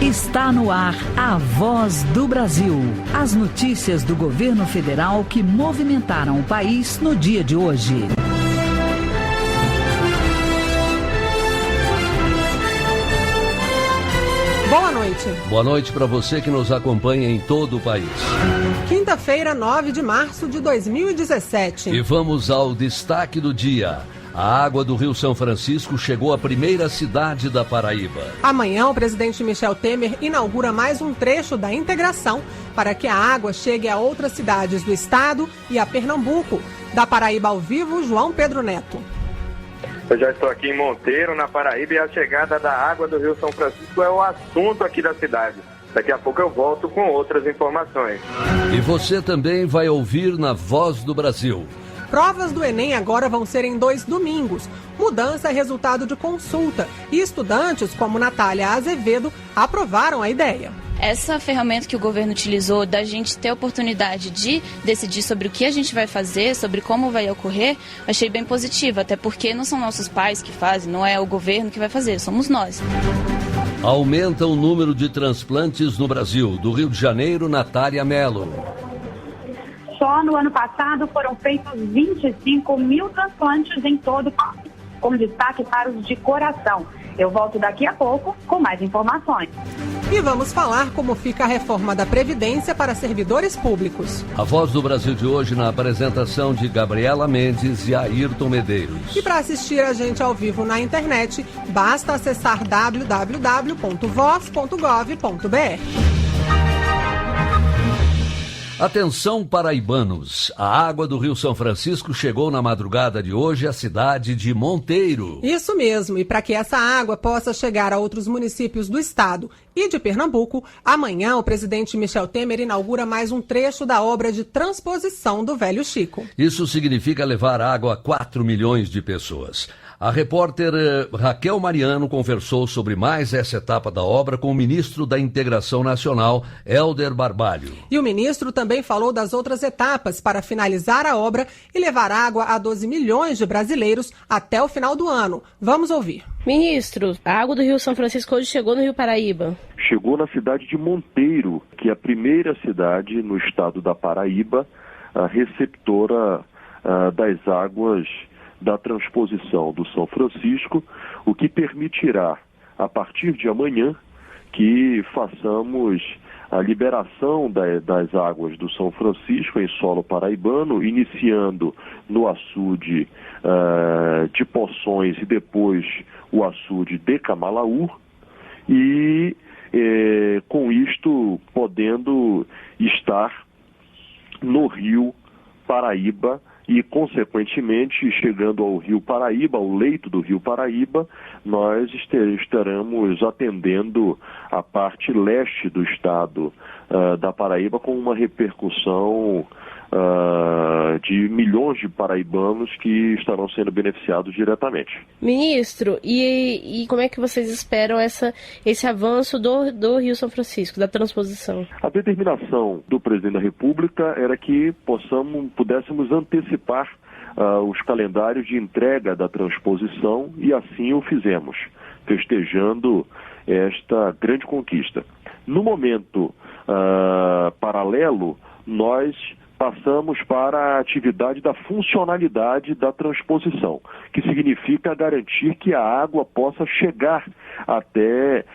Está no ar a Voz do Brasil. As notícias do governo federal que movimentaram o país no dia de hoje. Boa noite. Boa noite para você que nos acompanha em todo o país. Quinta-feira, 9 de março de 2017. E vamos ao destaque do dia. A água do Rio São Francisco chegou à primeira cidade da Paraíba. Amanhã, o presidente Michel Temer inaugura mais um trecho da integração para que a água chegue a outras cidades do estado e a Pernambuco. Da Paraíba ao vivo, João Pedro Neto. Eu já estou aqui em Monteiro, na Paraíba, e a chegada da água do Rio São Francisco é o assunto aqui da cidade. Daqui a pouco eu volto com outras informações. E você também vai ouvir na Voz do Brasil. Provas do Enem agora vão ser em 2 domingos. Mudança é resultado de consulta. E estudantes como Natália Azevedo aprovaram a ideia. Essa ferramenta que o governo utilizou da gente ter a oportunidade de decidir sobre o que a gente vai fazer, sobre como vai ocorrer, achei bem positiva, até porque não são nossos pais que fazem, não é o governo que vai fazer, somos nós. Aumenta o número de transplantes no Brasil. Do Rio de Janeiro, Natália Mello. Só no ano passado foram feitos 25 mil transplantes em todo o país, com destaque para os de coração. Eu volto daqui a pouco com mais informações. E vamos falar como fica a reforma da Previdência para servidores públicos. A Voz do Brasil de hoje na apresentação de Gabriela Mendes e Ayrton Medeiros. E para assistir a gente ao vivo na internet, basta acessar www.voz.gov.br. Atenção, paraibanos! A água do Rio São Francisco chegou na madrugada de hoje à cidade de Monteiro. Isso mesmo, e para que essa água possa chegar a outros municípios do estado e de Pernambuco, amanhã o presidente Michel Temer inaugura mais um trecho da obra de transposição do Velho Chico. Isso significa levar água a 4 milhões de pessoas. A repórter Raquel Mariano conversou sobre mais essa etapa da obra com o ministro da Integração Nacional, Hélder Barbalho. E o ministro também falou das outras etapas para finalizar a obra e levar água a 12 milhões de brasileiros até o final do ano. Vamos ouvir. Ministro, a água do Rio São Francisco hoje chegou no Rio Paraíba. Chegou na cidade de Monteiro, que é a primeira cidade no estado da Paraíba, a receptora das águas da transposição do São Francisco, o que permitirá, a partir de amanhã, que façamos a liberação das águas do São Francisco em solo paraibano, iniciando no açude de Poções e depois o açude de Camalaú, e com isto podendo estar no Rio Paraíba, e, consequentemente, chegando ao Rio Paraíba, ao leito do Rio Paraíba, nós estaremos atendendo a parte leste do estado da Paraíba com uma repercussão de milhões de paraibanos que estarão sendo beneficiados diretamente. Ministro, e como é que vocês esperam esse avanço do Rio São Francisco, da transposição? A determinação do presidente da República era que pudéssemos antecipar os calendários de entrega da transposição, e assim o fizemos, festejando esta grande conquista. No momento paralelo, nós passamos para a atividade da funcionalidade da transposição, que significa garantir que a água possa chegar até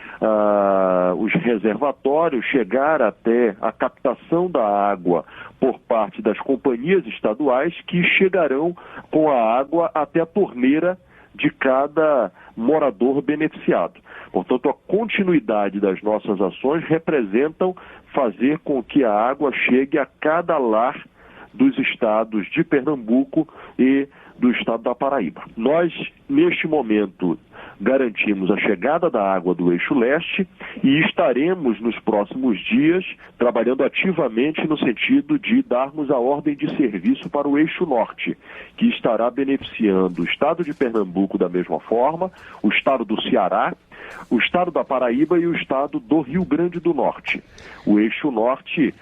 os reservatórios, chegar até a captação da água por parte das companhias estaduais, que chegarão com a água até a torneira de cada morador beneficiado. Portanto, a continuidade das nossas ações representam fazer com que a água chegue a cada lar dos estados de Pernambuco e do estado da Paraíba. Nós, neste momento, garantimos a chegada da água do eixo leste e estaremos nos próximos dias trabalhando ativamente no sentido de darmos a ordem de serviço para o eixo norte, que estará beneficiando o estado de Pernambuco da mesma forma, o estado do Ceará, o estado da Paraíba e o estado do Rio Grande do Norte. O eixo norte,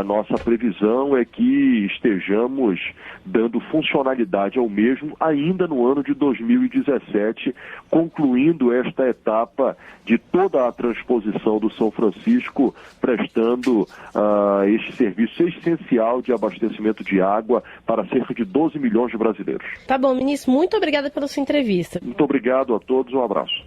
nossa previsão é que estejamos dando funcionalidade ao mesmo ainda no ano de 2017, concluindo esta etapa de toda a transposição do São Francisco, prestando este serviço essencial de abastecimento de água para cerca de 12 milhões de brasileiros. Tá bom, ministro, muito obrigada pela sua entrevista. Muito obrigado a todos, um abraço.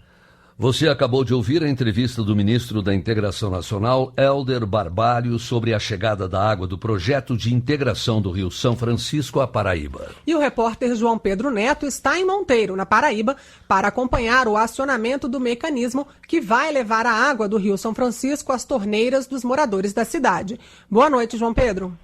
Você acabou de ouvir a entrevista do ministro da Integração Nacional, Hélder Barbalho, sobre a chegada da água do projeto de integração do Rio São Francisco à Paraíba. E o repórter João Pedro Neto está em Monteiro, na Paraíba, para acompanhar o acionamento do mecanismo que vai levar a água do Rio São Francisco às torneiras dos moradores da cidade. Boa noite, João Pedro.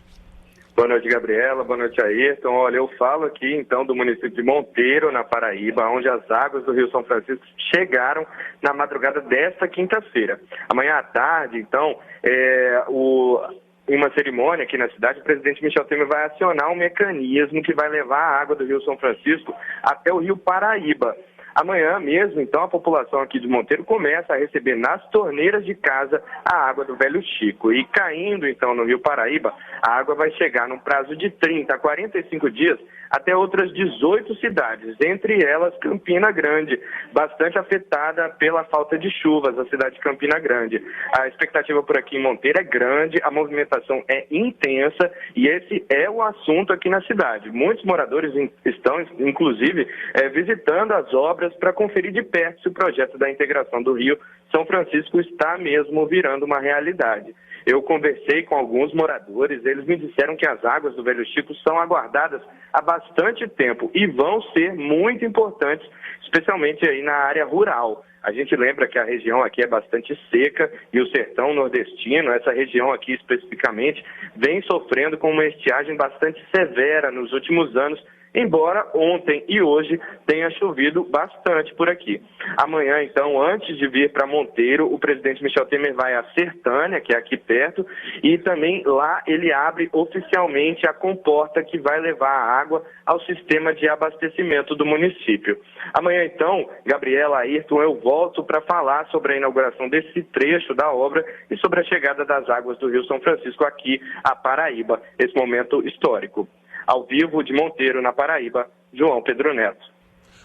Boa noite, Gabriela. Boa noite, Ayrton. Olha, eu falo aqui, então, do município de Monteiro, na Paraíba, onde as águas do Rio São Francisco chegaram na madrugada desta quinta-feira. Amanhã à tarde, então, em uma cerimônia aqui na cidade, o presidente Michel Temer vai acionar um mecanismo que vai levar a água do Rio São Francisco até o Rio Paraíba. Amanhã mesmo, então, a população aqui de Monteiro começa a receber nas torneiras de casa a água do Velho Chico. E caindo, então, no Rio Paraíba, a água vai chegar num prazo de 30 a 45 dias até outras 18 cidades, entre elas Campina Grande, bastante afetada pela falta de chuvas, a cidade de Campina Grande. A expectativa por aqui em Monteiro é grande, a movimentação é intensa e esse é o assunto aqui na cidade. Muitos moradores estão, inclusive, visitando as obras para conferir de perto se o projeto da integração do Rio São Francisco está mesmo virando uma realidade. Eu conversei com alguns moradores, eles me disseram que as águas do Velho Chico são aguardadas há bastante tempo e vão ser muito importantes, especialmente aí na área rural. A gente lembra que a região aqui é bastante seca e o sertão nordestino, essa região aqui especificamente, vem sofrendo com uma estiagem bastante severa nos últimos anos, embora ontem e hoje tenha chovido bastante por aqui. Amanhã, então, antes de vir para Monteiro, o presidente Michel Temer vai a Sertânia, que é aqui perto, e também lá ele abre oficialmente a comporta que vai levar a água ao sistema de abastecimento do município. Amanhã, então, Gabriela, Ayrton, eu volto para falar sobre a inauguração desse trecho da obra e sobre a chegada das águas do Rio São Francisco aqui à Paraíba, esse momento histórico. Ao vivo de Monteiro, na Paraíba, João Pedro Neto.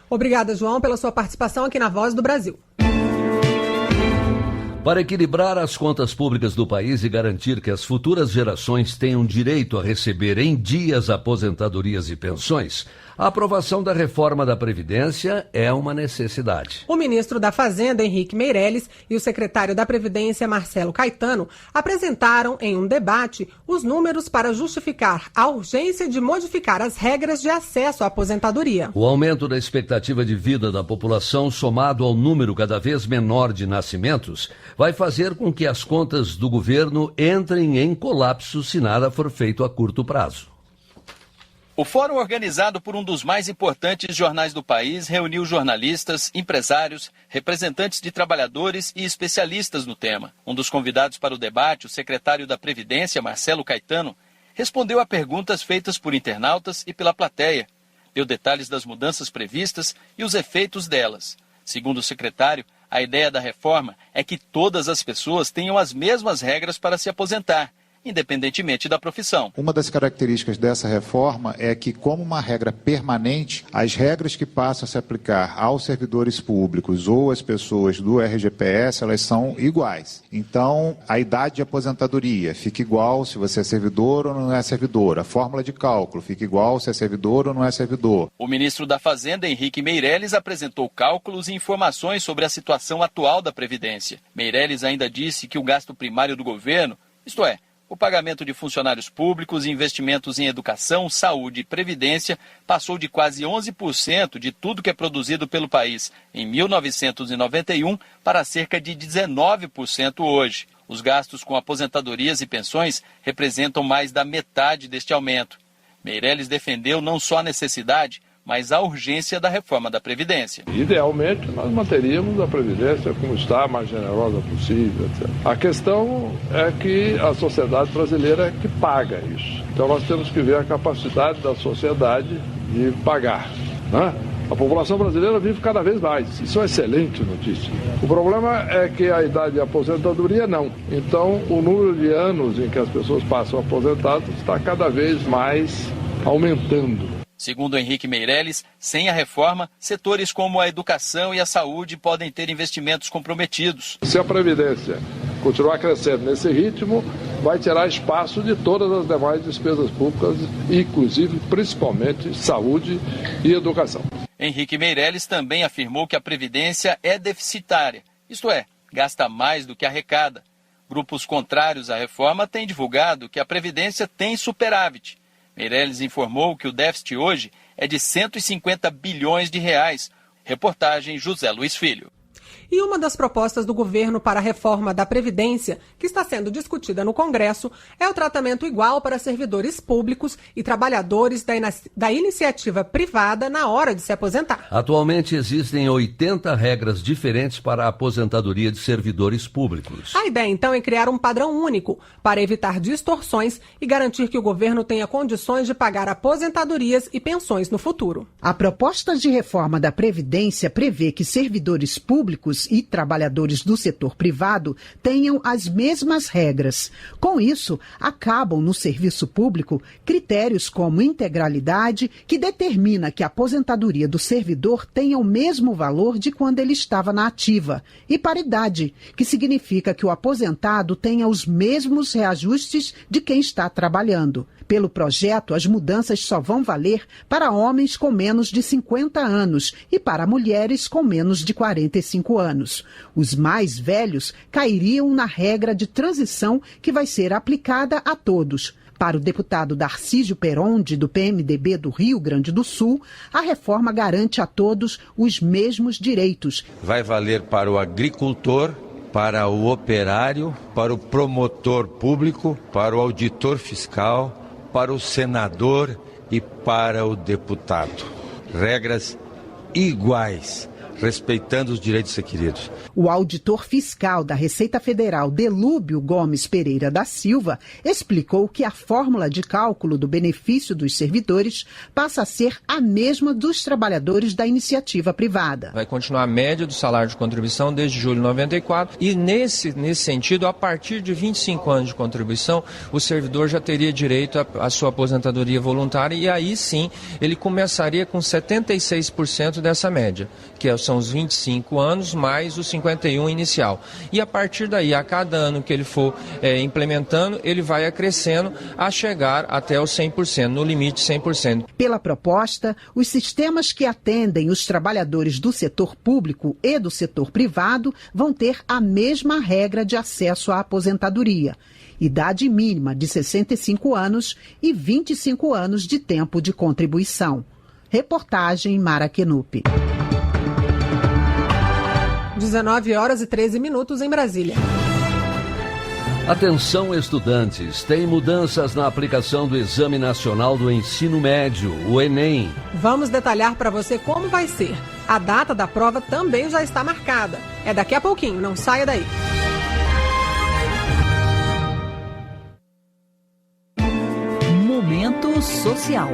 Obrigada, João, pela sua participação aqui na Voz do Brasil. Para equilibrar as contas públicas do país e garantir que as futuras gerações tenham direito a receber em dias aposentadorias e pensões, a aprovação da reforma da Previdência é uma necessidade. O ministro da Fazenda, Henrique Meirelles, e o secretário da Previdência, Marcelo Caetano, apresentaram em um debate os números para justificar a urgência de modificar as regras de acesso à aposentadoria. O aumento da expectativa de vida da população, somado ao número cada vez menor de nascimentos, vai fazer com que as contas do governo entrem em colapso se nada for feito a curto prazo. O fórum, organizado por um dos mais importantes jornais do país, reuniu jornalistas, empresários, representantes de trabalhadores e especialistas no tema. Um dos convidados para o debate, o secretário da Previdência, Marcelo Caetano, respondeu a perguntas feitas por internautas e pela plateia. Deu detalhes das mudanças previstas e os efeitos delas. Segundo o secretário, a ideia da reforma é que todas as pessoas tenham as mesmas regras para se aposentar, independentemente da profissão. Uma das características dessa reforma é que, como uma regra permanente, as regras que passam a se aplicar aos servidores públicos ou às pessoas do RGPS, elas são iguais. Então, a idade de aposentadoria fica igual se você é servidor ou não é servidor. A fórmula de cálculo fica igual se é servidor ou não é servidor. O ministro da Fazenda, Henrique Meirelles, apresentou cálculos e informações sobre a situação atual da Previdência. Meirelles ainda disse que o gasto primário do governo, isto é, o pagamento de funcionários públicos e investimentos em educação, saúde e previdência passou de quase 11% de tudo que é produzido pelo país em 1991 para cerca de 19% hoje. Os gastos com aposentadorias e pensões representam mais da metade deste aumento. Meirelles defendeu não só a necessidade, mas a urgência da reforma da Previdência. Idealmente, nós manteríamos a Previdência como está, a mais generosa possível, etc. A questão é que a sociedade brasileira é que paga isso. Então nós temos que ver a capacidade da sociedade de pagar, né? A população brasileira vive cada vez mais. Isso é uma excelente notícia. O problema é que a idade de aposentadoria não. Então, o número de anos em que as pessoas passam aposentadas está cada vez mais aumentando. Segundo Henrique Meirelles, sem a reforma, setores como a educação e a saúde podem ter investimentos comprometidos. Se a Previdência continuar crescendo nesse ritmo, vai tirar espaço de todas as demais despesas públicas, inclusive, principalmente, saúde e educação. Henrique Meirelles também afirmou que a Previdência é deficitária, isto é, gasta mais do que arrecada. Grupos contrários à reforma têm divulgado que a Previdência tem superávit. Meirelles informou que o déficit hoje é de 150 bilhões de reais. Reportagem José Luiz Filho. E uma das propostas do governo para a reforma da Previdência, que está sendo discutida no Congresso, é o tratamento igual para servidores públicos e trabalhadores da iniciativa privada na hora de se aposentar. Atualmente existem 80 regras diferentes para a aposentadoria de servidores públicos. A ideia, então, é criar um padrão único para evitar distorções e garantir que o governo tenha condições de pagar aposentadorias e pensões no futuro. A proposta de reforma da Previdência prevê que servidores públicos e trabalhadores do setor privado tenham as mesmas regras. Com isso, acabam no serviço público critérios como integralidade, que determina que a aposentadoria do servidor tenha o mesmo valor de quando ele estava na ativa, e paridade, que significa que o aposentado tenha os mesmos reajustes de quem está trabalhando. Pelo projeto, as mudanças só vão valer para homens com menos de 50 anos e para mulheres com menos de 45 anos. Os mais velhos cairiam na regra de transição que vai ser aplicada a todos. Para o deputado Darcísio Peronde, do PMDB do Rio Grande do Sul, a reforma garante a todos os mesmos direitos. Vai valer para o agricultor, para o operário, para o promotor público, para o auditor fiscal, para o senador e para o deputado. Regras iguais, respeitando os direitos adquiridos. O auditor fiscal da Receita Federal, Delúbio Gomes Pereira da Silva, explicou que a fórmula de cálculo do benefício dos servidores passa a ser a mesma dos trabalhadores da iniciativa privada. Vai continuar a média do salário de contribuição desde julho de 94 e nesse sentido, a partir de 25 anos de contribuição, o servidor já teria direito à sua aposentadoria voluntária e aí sim ele começaria com 76% dessa média, que são os 25 anos mais os 51 inicial. E a partir daí, a cada ano que ele for implementando, ele vai acrescendo a chegar até os 100%, no limite 100%. Pela proposta, os sistemas que atendem os trabalhadores do setor público e do setor privado vão ter a mesma regra de acesso à aposentadoria. Idade mínima de 65 anos e 25 anos de tempo de contribuição. Reportagem Mara Kenup. 19h13 em Brasília. Atenção, estudantes, tem mudanças na aplicação do Exame Nacional do Ensino Médio, o Enem. Vamos detalhar para você como vai ser. A data da prova também já está marcada. É daqui a pouquinho, não saia daí. Momento Social.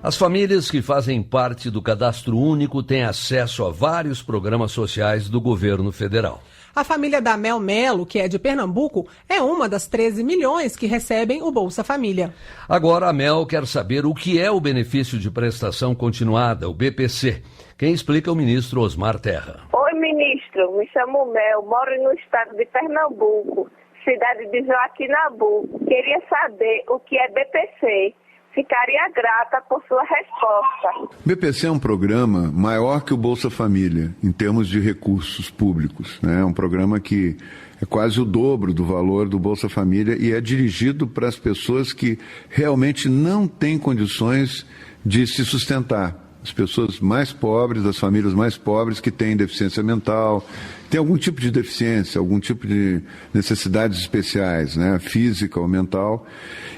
As famílias que fazem parte do Cadastro Único têm acesso a vários programas sociais do governo federal. A família da Mel Melo, que é de Pernambuco, é uma das 13 milhões que recebem o Bolsa Família. Agora a Mel quer saber o que é o benefício de prestação continuada, o BPC. Quem explica é o ministro Osmar Terra. Oi, ministro. Me chamo Mel, moro no estado de Pernambuco, cidade de Joaquim Nabuco. Queria saber o que é BPC. Ficaria grata por sua resposta. BPC é um programa maior que o Bolsa Família, em termos de recursos públicos, né? É um programa que é quase o dobro do valor do Bolsa Família e é dirigido para as pessoas que realmente não têm condições de se sustentar. As pessoas mais pobres, as famílias mais pobres que têm deficiência mental, têm algum tipo de deficiência, algum tipo de necessidades especiais, né, física ou mental,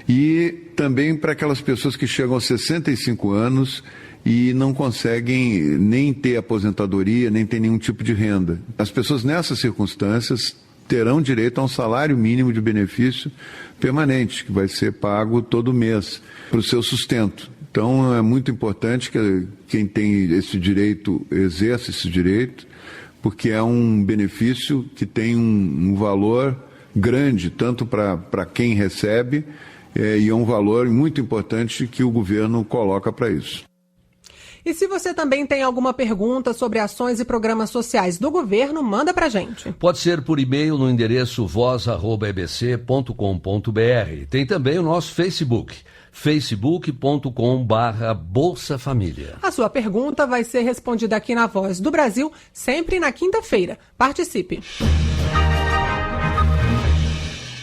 e também para aquelas pessoas que chegam aos 65 anos e não conseguem nem ter aposentadoria, nem ter nenhum tipo de renda. As pessoas nessas circunstâncias terão direito a um salário mínimo de benefício permanente, que vai ser pago todo mês para o seu sustento. Então, é muito importante que quem tem esse direito exerça esse direito, porque é um benefício que tem um valor grande, tanto para quem recebe, e é um valor muito importante que o governo coloca para isso. E se você também tem alguma pergunta sobre ações e programas sociais do governo, manda pra gente. Pode ser por e-mail no endereço voz@ebc.com.br. Tem também o nosso Facebook, facebook.com/Bolsa Família. A sua pergunta vai ser respondida aqui na Voz do Brasil, sempre na quinta-feira. Participe!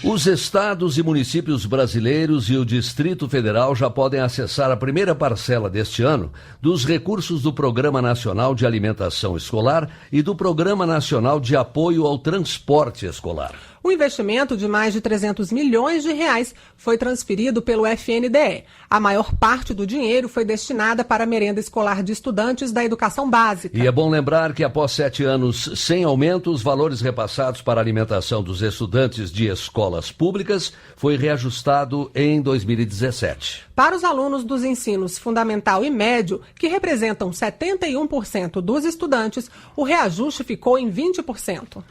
Os estados e municípios brasileiros e o Distrito Federal já podem acessar a primeira parcela deste ano dos recursos do Programa Nacional de Alimentação Escolar e do Programa Nacional de Apoio ao Transporte Escolar. O investimento de mais de 300 milhões de reais foi transferido pelo FNDE. A maior parte do dinheiro foi destinada para a merenda escolar de estudantes da educação básica. E é bom lembrar que após 7 anos sem aumento, os valores repassados para a alimentação dos estudantes de escolas públicas foi reajustado em 2017. Para os alunos dos ensinos fundamental e médio, que representam 71% dos estudantes, o reajuste ficou em 20%.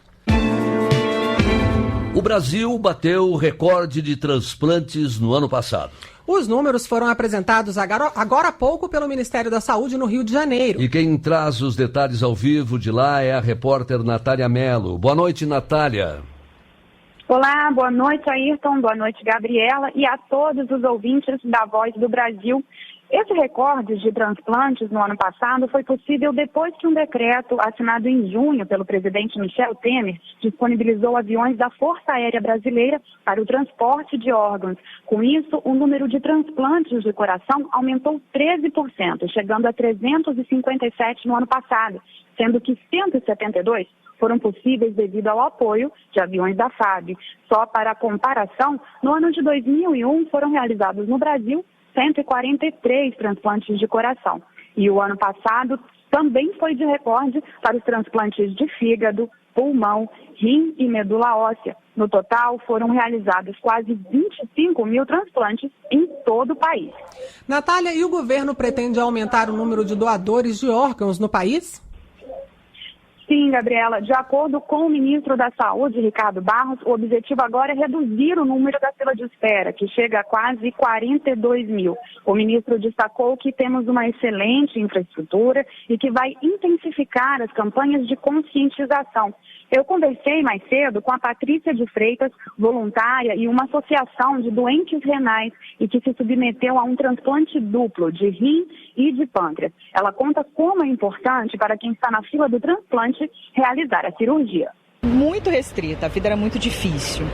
O Brasil bateu o recorde de transplantes no ano passado. Os números foram apresentados agora há pouco pelo Ministério da Saúde no Rio de Janeiro. E quem traz os detalhes ao vivo de lá é a repórter Natália Mello. Boa noite, Natália. Olá, boa noite, Ayrton, boa noite, Gabriela, e a todos os ouvintes da Voz do Brasil. Esse recorde de transplantes no ano passado foi possível depois que um decreto assinado em junho pelo presidente Michel Temer disponibilizou aviões da Força Aérea Brasileira para o transporte de órgãos. Com isso, o número de transplantes de coração aumentou 13%, chegando a 357 no ano passado, sendo que 172 foram possíveis devido ao apoio de aviões da FAB. Só para comparação, no ano de 2001 foram realizados no Brasil 143 transplantes de coração. E o ano passado também foi de recorde para os transplantes de fígado, pulmão, rim e medula óssea. No total, foram realizados quase 25 mil transplantes em todo o país. Natália, e o governo pretende aumentar o número de doadores de órgãos no país? Sim, Gabriela. De acordo com o ministro da Saúde, Ricardo Barros, o objetivo agora é reduzir o número da fila de espera, que chega a quase 42 mil. O ministro destacou que temos uma excelente infraestrutura e que vai intensificar as campanhas de conscientização. Eu conversei mais cedo com a Patrícia de Freitas, voluntária e uma associação de doentes renais e que se submeteu a um transplante duplo de rim e de pâncreas. Ela conta como é importante para quem está na fila do transplante realizar a cirurgia. Muito restrita, a vida era muito difícil.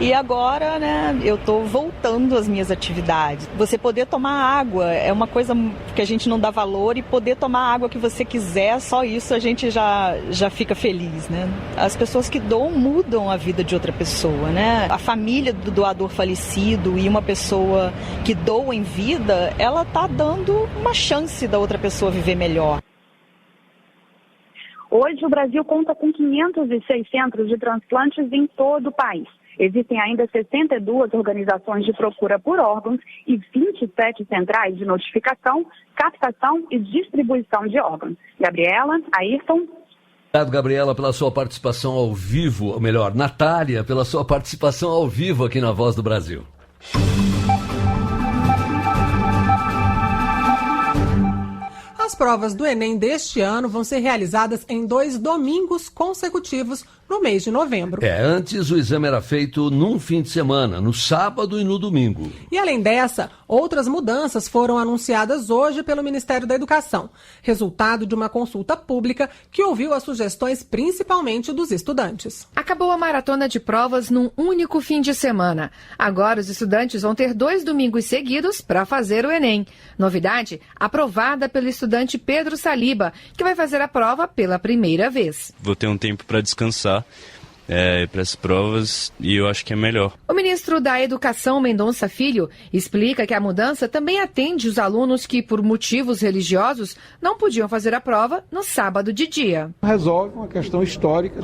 E agora, eu estou voltando às minhas atividades. Você poder tomar água é uma coisa que a gente não dá valor, e poder tomar a água que você quiser, só isso a gente já fica feliz, né? As pessoas que doam mudam a vida de outra pessoa, né? A família do doador falecido e uma pessoa que doa em vida, ela está dando uma chance da outra pessoa viver melhor. Hoje, o Brasil conta com 506 centros de transplantes em todo o país. Existem ainda 62 organizações de procura por órgãos e 27 centrais de notificação, captação e distribuição de órgãos. Gabriela, Ayrton. Obrigado, Gabriela, pela sua participação ao vivo, ou melhor, Natália, pela sua participação ao vivo aqui na Voz do Brasil. As provas do Enem deste ano vão ser realizadas em 2 domingos consecutivos no mês de novembro. Antes o exame era feito num fim de semana, no sábado e no domingo. E além dessa, outras mudanças foram anunciadas hoje pelo Ministério da Educação, resultado de uma consulta pública que ouviu as sugestões principalmente dos estudantes. Acabou a maratona de provas num único fim de semana. Agora os estudantes vão ter 2 domingos seguidos para fazer o Enem. Novidade aprovada pelo estudante Pedro Saliba, que vai fazer a prova pela primeira vez. Vou ter um tempo para descansar para as provas e eu acho que é melhor. O ministro da Educação, Mendonça Filho, explica que a mudança também atende os alunos que, por motivos religiosos, não podiam fazer a prova no sábado de dia. Resolve uma questão histórica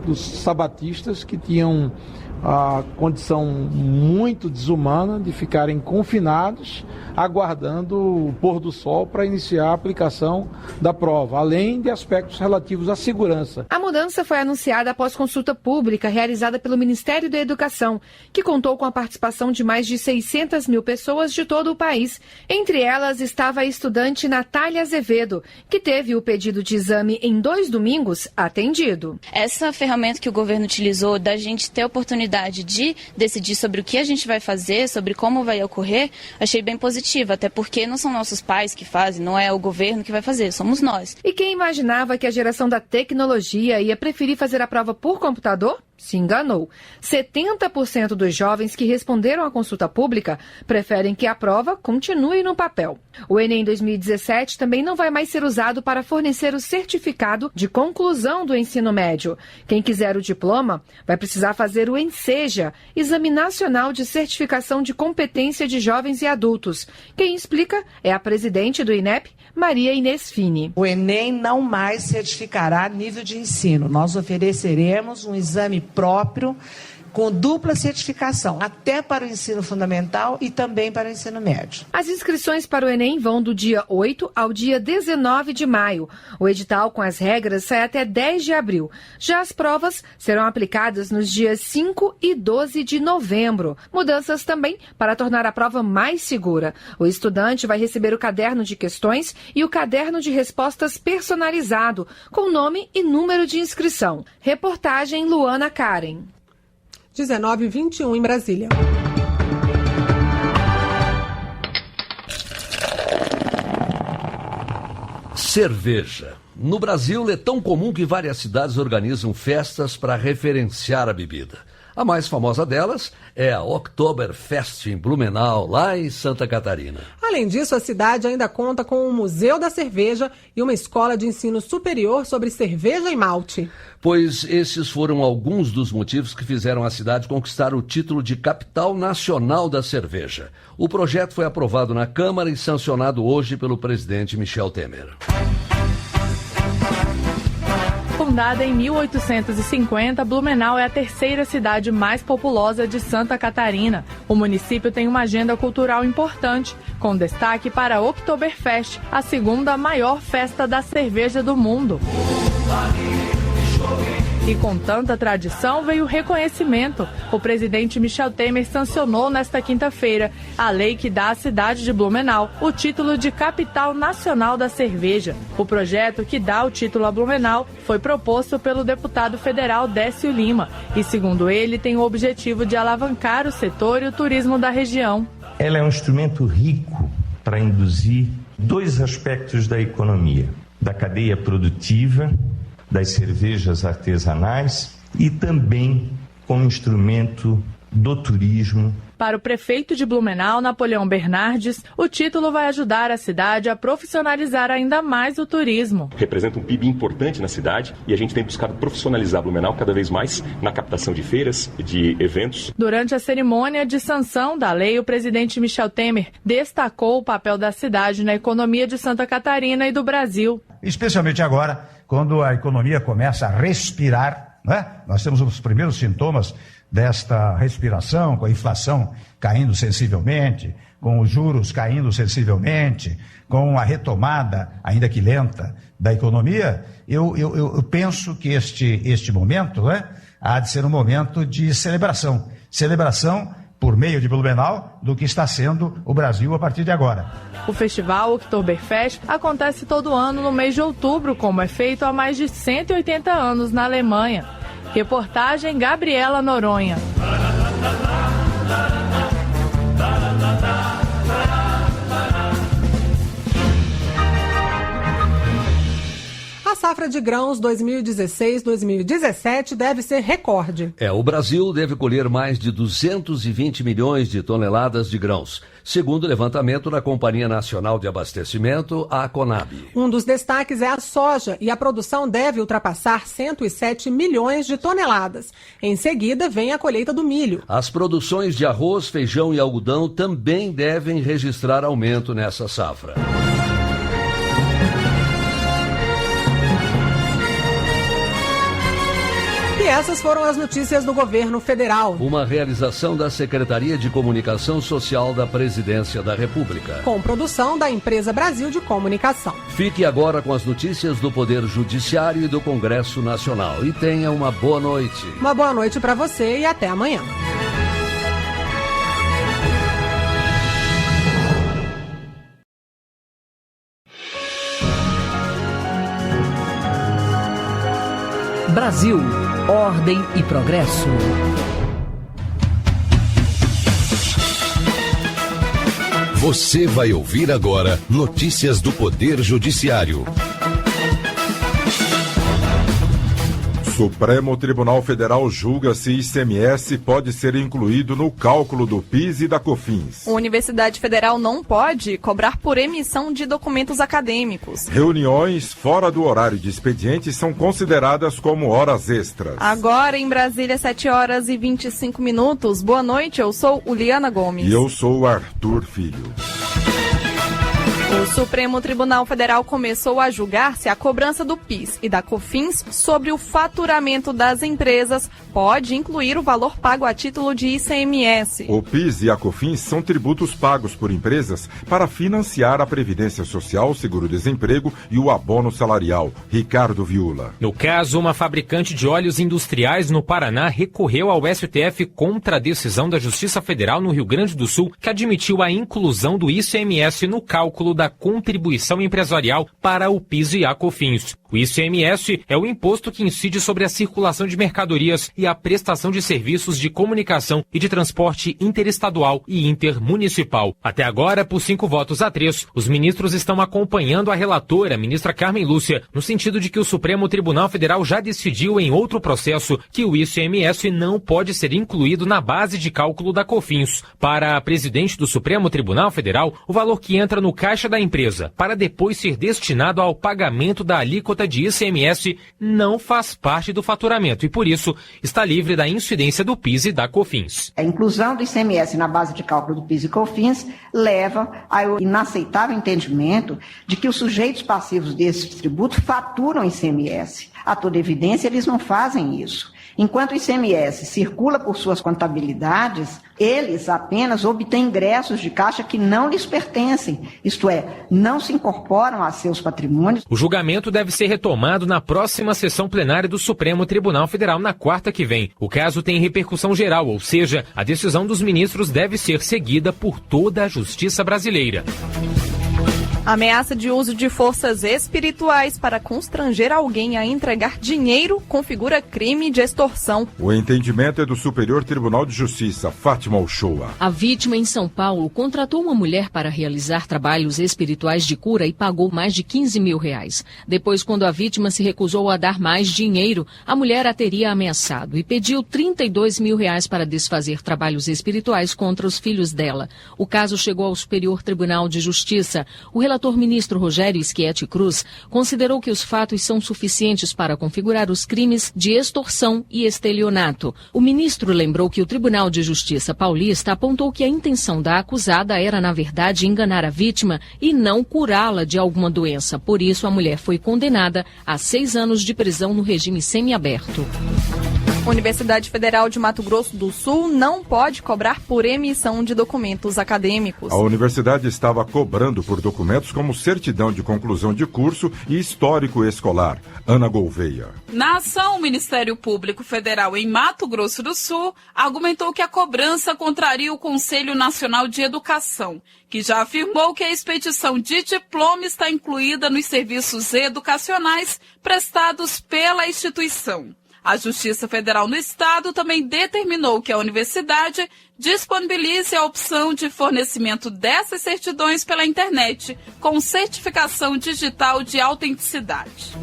dos sabatistas que tinham a condição muito desumana de ficarem confinados, aguardando o pôr do sol para iniciar a aplicação da prova, além de aspectos relativos à segurança. A mudança foi anunciada após consulta pública realizada pelo Ministério da Educação, que contou com a participação de mais de 600 mil pessoas de todo o país. Entre elas estava a estudante Natália Azevedo, que teve o pedido de exame em 2 domingos atendido. Essa ferramenta que o governo utilizou da gente ter a oportunidade de decidir sobre o que a gente vai fazer, sobre como vai ocorrer, achei bem positiva, até porque não são nossos pais que fazem, não é o governo que vai fazer, somos nós. E quem imaginava que a geração da tecnologia ia preferir fazer a prova por computador? Se enganou. 70% dos jovens que responderam à consulta pública preferem que a prova continue no papel. O Enem 2017 também não vai mais ser usado para fornecer o certificado de conclusão do ensino médio. Quem quiser o diploma vai precisar fazer o ENSEJA, Exame Nacional de Certificação de Competência de Jovens e Adultos. Quem explica é a presidente do INEP, Maria Inês Fini. O Enem não mais certificará nível de ensino. Nós ofereceremos um exame próprio com dupla certificação, até para o ensino fundamental e também para o ensino médio. As inscrições para o Enem vão do dia 8 ao dia 19 de maio. O edital com as regras sai até 10 de abril. Já as provas serão aplicadas nos dias 5 e 12 de novembro. Mudanças também para tornar a prova mais segura. O estudante vai receber o caderno de questões e o caderno de respostas personalizado, com nome e número de inscrição. Reportagem Luana Karen. 19h21 em Brasília. Cerveja. No Brasil é tão comum que várias cidades organizam festas para referenciar a bebida. A mais famosa delas é a Oktoberfest em Blumenau, lá em Santa Catarina. Além disso, a cidade ainda conta com um museu da cerveja e uma escola de ensino superior sobre cerveja e malte. Pois esses foram alguns dos motivos que fizeram a cidade conquistar o título de capital nacional da cerveja. O projeto foi aprovado na Câmara e sancionado hoje pelo presidente Michel Temer. Fundada em 1850, Blumenau é a terceira cidade mais populosa de Santa Catarina. O município tem uma agenda cultural importante, com destaque para a Oktoberfest, a segunda maior festa da cerveja do mundo. E com tanta tradição veio o reconhecimento. O presidente Michel Temer sancionou nesta quinta-feira a lei que dá à cidade de Blumenau o título de capital nacional da cerveja. O projeto que dá o título a Blumenau foi proposto pelo deputado federal Décio Lima e, segundo ele, tem o objetivo de alavancar o setor e o turismo da região. Ela é um instrumento rico para induzir 2 aspectos da economia, da cadeia produtiva, das cervejas artesanais e também como instrumento do turismo. Para o prefeito de Blumenau, Napoleão Bernardes, o título vai ajudar a cidade a profissionalizar ainda mais o turismo. Representa um PIB importante na cidade e a gente tem buscado profissionalizar Blumenau cada vez mais na captação de feiras, de eventos. Durante a cerimônia de sanção da lei, o presidente Michel Temer destacou o papel da cidade na economia de Santa Catarina e do Brasil. Especialmente agora, quando a economia começa a respirar, né? Nós temos os primeiros sintomas desta respiração, com a inflação caindo sensivelmente, com os juros caindo sensivelmente, com a retomada, ainda que lenta, da economia. Eu penso que este momento, né, há de ser um momento de celebração. Celebração por meio de Blumenau, do que está sendo o Brasil a partir de agora. O festival Oktoberfest acontece todo ano no mês de outubro, como é feito há mais de 180 anos na Alemanha. Reportagem Gabriela Noronha. A safra de grãos 2016-2017 deve ser recorde. O Brasil deve colher mais de 220 milhões de toneladas de grãos, segundo o levantamento da Companhia Nacional de Abastecimento, a Conab. Um dos destaques é a soja, e a produção deve ultrapassar 107 milhões de toneladas. Em seguida, vem a colheita do milho. As produções de arroz, feijão e algodão também devem registrar aumento nessa safra. essas foram as notícias do governo federal. Uma realização da Secretaria de Comunicação Social da Presidência da República. Com produção da Empresa Brasil de Comunicação. Fique agora com as notícias do Poder Judiciário e do Congresso Nacional. E tenha uma boa noite. Uma boa noite para você e até amanhã. Brasil, ordem e progresso. Você vai ouvir agora notícias do Poder Judiciário. Supremo Tribunal Federal julga se ICMS pode ser incluído no cálculo do PIS e da COFINS. A Universidade Federal não pode cobrar por emissão de documentos acadêmicos. Reuniões fora do horário de expediente são consideradas como horas extras. Agora em Brasília, 7h25. Boa noite, eu sou Uliana Gomes. E eu sou Arthur Filho. O Supremo Tribunal Federal começou a julgar se a cobrança do PIS e da COFINS sobre o faturamento das empresas pode incluir o valor pago a título de ICMS. O PIS e a COFINS são tributos pagos por empresas para financiar a Previdência Social, Seguro-Desemprego e o abono salarial. Ricardo Viula. No caso, uma fabricante de óleos industriais no Paraná recorreu ao STF contra a decisão da Justiça Federal no Rio Grande do Sul, que admitiu a inclusão do ICMS no cálculo da contribuição empresarial para o PIS e a COFINS. O ICMS é o imposto que incide sobre a circulação de mercadorias e a prestação de serviços de comunicação e de transporte interestadual e intermunicipal. Até agora, por 5 votos a 3, os ministros estão acompanhando a relatora, a ministra Carmen Lúcia, no sentido de que o Supremo Tribunal Federal já decidiu em outro processo que o ICMS não pode ser incluído na base de cálculo da COFINS. Para a presidente do Supremo Tribunal Federal, o valor que entra no caixa da empresa para depois ser destinado ao pagamento da alíquota de ICMS não faz parte do faturamento e, por isso, está livre da incidência do PIS e da COFINS. A inclusão do ICMS na base de cálculo do PIS e COFINS leva ao inaceitável entendimento de que os sujeitos passivos desses tributos faturam ICMS. A toda evidência, eles não fazem isso. Enquanto o ICMS circula por suas contabilidades, eles apenas obtêm ingressos de caixa que não lhes pertencem, isto é, não se incorporam a seus patrimônios. O julgamento deve ser retomado na próxima sessão plenária do Supremo Tribunal Federal na quarta que vem. O caso tem repercussão geral, ou seja, a decisão dos ministros deve ser seguida por toda a justiça brasileira. Ameaça de uso de forças espirituais para constranger alguém a entregar dinheiro configura crime de extorsão. O entendimento é do Superior Tribunal de Justiça, Fátima Uchoa. A vítima em São Paulo contratou uma mulher para realizar trabalhos espirituais de cura e pagou mais de R$15 mil. Depois, quando a vítima se recusou a dar mais dinheiro, a mulher a teria ameaçado e pediu R$32 mil para desfazer trabalhos espirituais contra os filhos dela. O caso chegou ao Superior Tribunal de Justiça. O relator ministro Rogério Schietti Cruz considerou que os fatos são suficientes para configurar os crimes de extorsão e estelionato. O ministro lembrou que o Tribunal de Justiça paulista apontou que a intenção da acusada era, na verdade, enganar a vítima e não curá-la de alguma doença. Por isso, a mulher foi condenada a 6 anos de prisão no regime semiaberto. Universidade Federal de Mato Grosso do Sul não pode cobrar por emissão de documentos acadêmicos. A universidade estava cobrando por documentos como certidão de conclusão de curso e histórico escolar. Ana Gouveia. Na ação, o Ministério Público Federal em Mato Grosso do Sul argumentou que a cobrança contraria o Conselho Nacional de Educação, que já afirmou que a expedição de diploma está incluída nos serviços educacionais prestados pela instituição. A Justiça Federal no Estado também determinou que a universidade disponibilize a opção de fornecimento dessas certidões pela internet, com certificação digital de autenticidade.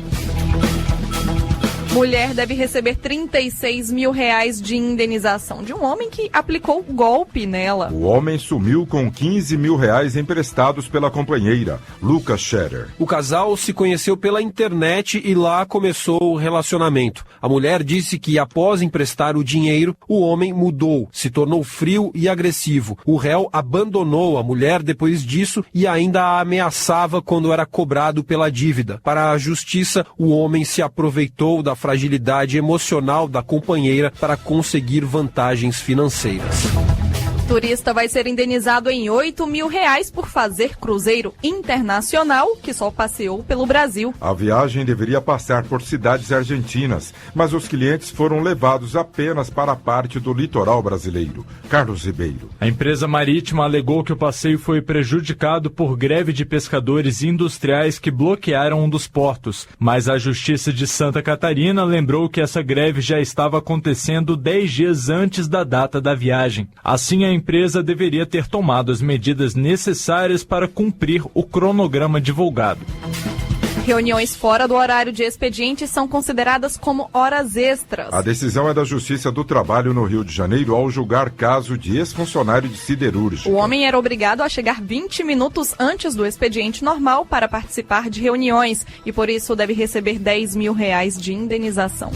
Mulher deve receber R$36 mil de indenização de um homem que aplicou golpe nela. O homem sumiu com R$15 mil emprestados pela companheira, Lucas Scherer. O casal se conheceu pela internet e lá começou o relacionamento. A mulher disse que após emprestar o dinheiro, o homem mudou, se tornou frio e agressivo. O réu abandonou a mulher depois disso e ainda a ameaçava quando era cobrado pela dívida. Para a justiça, o homem se aproveitou da fragilidade emocional da companheira para conseguir vantagens financeiras. Turista vai ser indenizado em R$8 mil por fazer cruzeiro internacional que só passeou pelo Brasil. A viagem deveria passar por cidades argentinas, mas os clientes foram levados apenas para a parte do litoral brasileiro. Carlos Ribeiro. A empresa marítima alegou que o passeio foi prejudicado por greve de pescadores industriais que bloquearam um dos portos, mas a Justiça de Santa Catarina lembrou que essa greve já estava acontecendo 10 dias antes da data da viagem. Assim, a empresa deveria ter tomado as medidas necessárias para cumprir o cronograma divulgado. Reuniões fora do horário de expediente são consideradas como horas extras. A decisão é da Justiça do Trabalho no Rio de Janeiro ao julgar caso de ex-funcionário de siderúrgica. O homem era obrigado a chegar 20 minutos antes do expediente normal para participar de reuniões e por isso deve receber R$10 mil de indenização.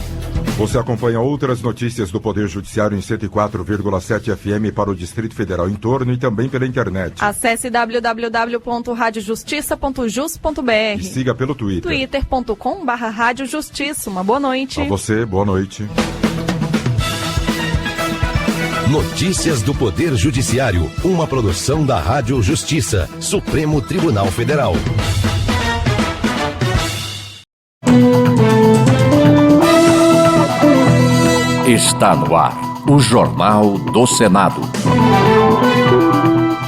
Você acompanha outras notícias do Poder Judiciário em 104,7 FM para o Distrito Federal em torno e também pela internet. Acesse www.radiojustiça.jus.br e siga pelo Twitter. twitter.com/radiojustiça. Uma boa noite. A você, boa noite. Notícias do Poder Judiciário, uma produção da Rádio Justiça, Supremo Tribunal Federal. Está no ar, o Jornal do Senado.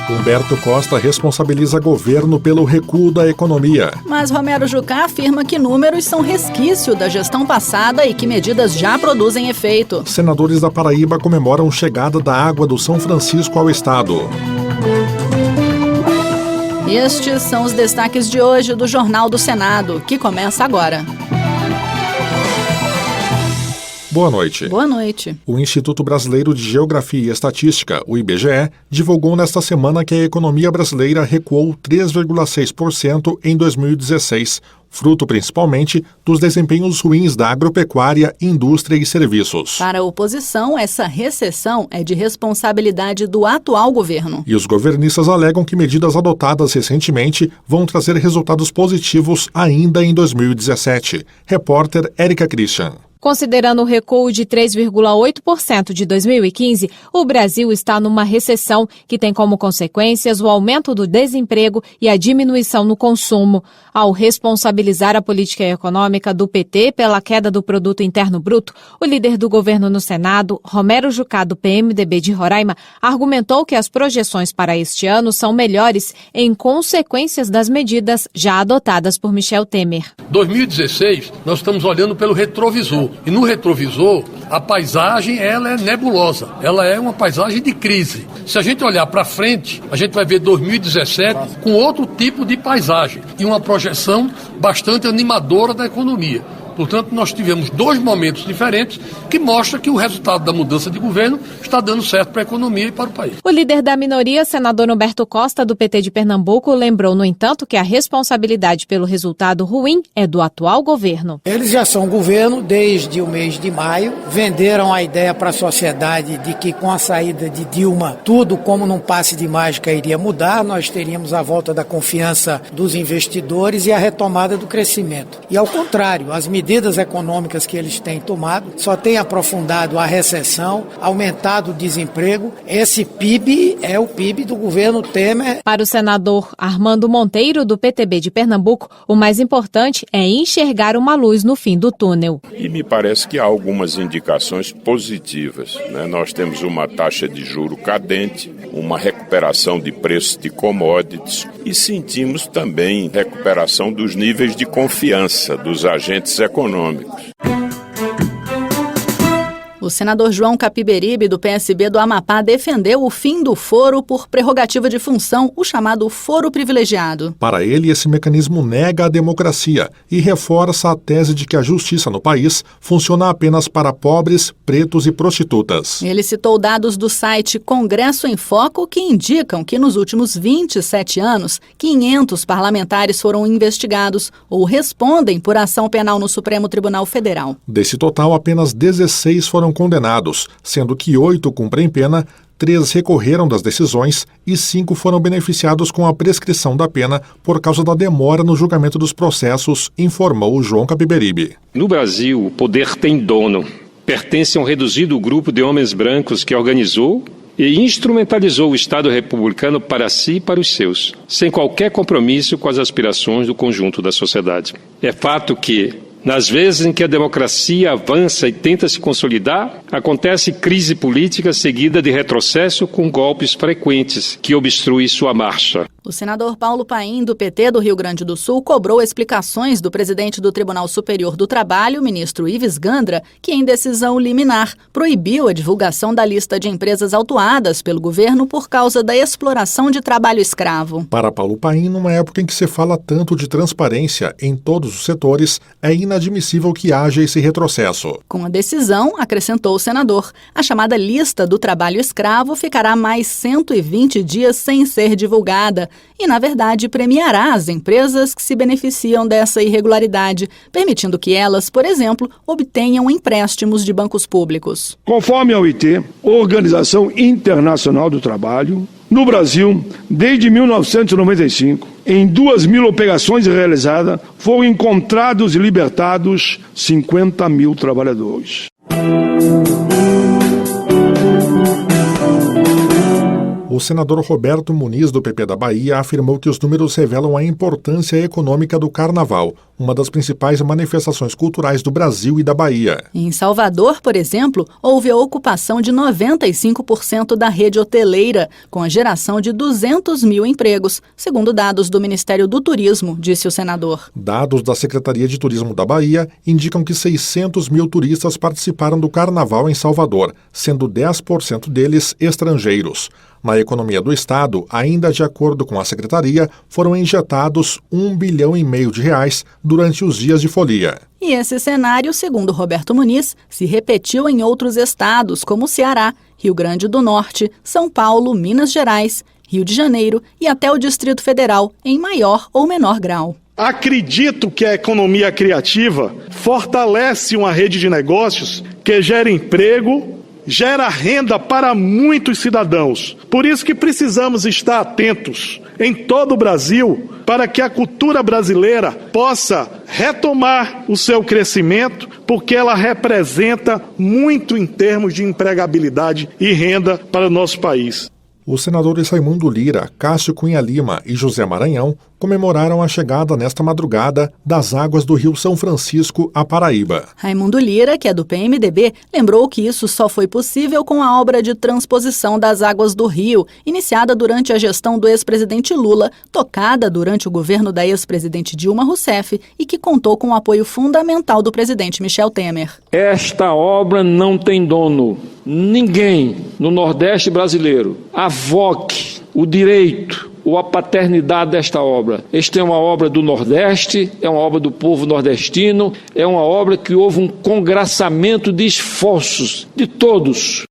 Humberto Costa responsabiliza governo pelo recuo da economia. Mas Romero Jucá afirma que números são resquício da gestão passada e que medidas já produzem efeito. Senadores da Paraíba comemoram chegada da água do São Francisco ao estado. Estes são os destaques de hoje do Jornal do Senado, que começa agora. Boa noite. Boa noite. O Instituto Brasileiro de Geografia e Estatística, o IBGE, divulgou nesta semana que a economia brasileira recuou 3,6% em 2016, fruto principalmente dos desempenhos ruins da agropecuária, indústria e serviços. Para a oposição, essa recessão é de responsabilidade do atual governo. E os governistas alegam que medidas adotadas recentemente vão trazer resultados positivos ainda em 2017. Repórter Érica Christian. Considerando o recuo de 3,8% de 2015, o Brasil está numa recessão que tem como consequências o aumento do desemprego e a diminuição no consumo. Ao responsabilizar a política econômica do PT pela queda do Produto Interno Bruto, o líder do governo no Senado, Romero Jucá, do PMDB de Roraima, argumentou que as projeções para este ano são melhores em consequências das medidas já adotadas por Michel Temer. 2016, nós estamos olhando pelo retrovisor. E no retrovisor, a paisagem ela é nebulosa, ela é uma paisagem de crise. Se a gente olhar para frente, a gente vai ver 2017 com outro tipo de paisagem e uma projeção bastante animadora da economia. Portanto, nós tivemos dois momentos diferentes que mostram que o resultado da mudança de governo está dando certo para a economia e para o país. O líder da minoria, senador Humberto Costa, do PT de Pernambuco, lembrou, no entanto, que a responsabilidade pelo resultado ruim é do atual governo. Eles já são governo desde o mês de maio, venderam a ideia para a sociedade de que com a saída de Dilma, tudo como num passe de mágica iria mudar, nós teríamos a volta da confiança dos investidores e a retomada do crescimento. E ao contrário, as medidas econômicas que eles têm tomado só têm aprofundado a recessão, aumentado o desemprego. Esse PIB é o PIB do governo Temer. Para o senador Armando Monteiro, do PTB de Pernambuco, o mais importante é enxergar uma luz no fim do túnel. E me parece que há algumas indicações positivas, né? Nós temos uma taxa de juro cadente, uma recuperação de preços de commodities e sentimos também recuperação dos níveis de confiança dos agentes econômicos. O senador João Capiberibe, do PSB do Amapá, defendeu o fim do foro por prerrogativa de função, o chamado foro privilegiado. Para ele, esse mecanismo nega a democracia e reforça a tese de que a justiça no país funciona apenas para pobres, pretos e prostitutas. Ele citou dados do site Congresso em Foco que indicam que nos últimos 27 anos, 500 parlamentares foram investigados ou respondem por ação penal no Supremo Tribunal Federal. Desse total, apenas 16 foram condenados, sendo que 8 cumprem pena, 3 recorreram das decisões e 5 foram beneficiados com a prescrição da pena por causa da demora no julgamento dos processos, informou João Capiberibe. No Brasil, o poder tem dono. Pertence a um reduzido grupo de homens brancos que organizou e instrumentalizou o Estado republicano para si e para os seus, sem qualquer compromisso com as aspirações do conjunto da sociedade. É fato que, nas vezes em que a democracia avança e tenta se consolidar, acontece crise política seguida de retrocesso com golpes frequentes que obstruem sua marcha. O senador Paulo Paim, do PT do Rio Grande do Sul, cobrou explicações do presidente do Tribunal Superior do Trabalho, ministro Ives Gandra, que em decisão liminar proibiu a divulgação da lista de empresas autuadas pelo governo por causa da exploração de trabalho escravo. Para Paulo Paim, numa época em que se fala tanto de transparência em todos os setores, é inadmissível que haja esse retrocesso. Com a decisão, acrescentou o senador, a chamada lista do trabalho escravo ficará mais 120 dias sem ser divulgada e, na verdade, premiará as empresas que se beneficiam dessa irregularidade, permitindo que elas, por exemplo, obtenham empréstimos de bancos públicos. Conforme a OIT, Organização Internacional do Trabalho, no Brasil, desde 1995, em 2.000 operações realizadas, foram encontrados e libertados 50 mil trabalhadores. O senador Roberto Muniz, do PP da Bahia, afirmou que os números revelam a importância econômica do Carnaval, uma das principais manifestações culturais do Brasil e da Bahia. Em Salvador, por exemplo, houve a ocupação de 95% da rede hoteleira, com a geração de 200 mil empregos, segundo dados do Ministério do Turismo, disse o senador. Dados da Secretaria de Turismo da Bahia indicam que 600 mil turistas participaram do Carnaval em Salvador, sendo 10% deles estrangeiros. Na economia do Estado, ainda de acordo com a Secretaria, foram injetados R$1,5 bilhão durante os dias de folia. E esse cenário, segundo Roberto Muniz, se repetiu em outros estados, como Ceará, Rio Grande do Norte, São Paulo, Minas Gerais, Rio de Janeiro e até o Distrito Federal, em maior ou menor grau. Acredito que a economia criativa fortalece uma rede de negócios que gera emprego, gera renda para muitos cidadãos. Por isso que precisamos estar atentos em todo o Brasil para que a cultura brasileira possa retomar o seu crescimento, porque ela representa muito em termos de empregabilidade e renda para o nosso país. Os senadores Raimundo Lira, Cássio Cunha Lima e José Maranhão comemoraram a chegada nesta madrugada das águas do Rio São Francisco à Paraíba. Raimundo Lira, que é do PMDB, lembrou que isso só foi possível com a obra de transposição das águas do rio, iniciada durante a gestão do ex-presidente Lula, tocada durante o governo da ex-presidente Dilma Rousseff e que contou com o apoio fundamental do presidente Michel Temer. Esta obra não tem dono. Ninguém no Nordeste brasileiro avoque o direito ou a paternidade desta obra. Esta é uma obra do Nordeste, é uma obra do povo nordestino, é uma obra que houve um congraçamento de esforços de todos.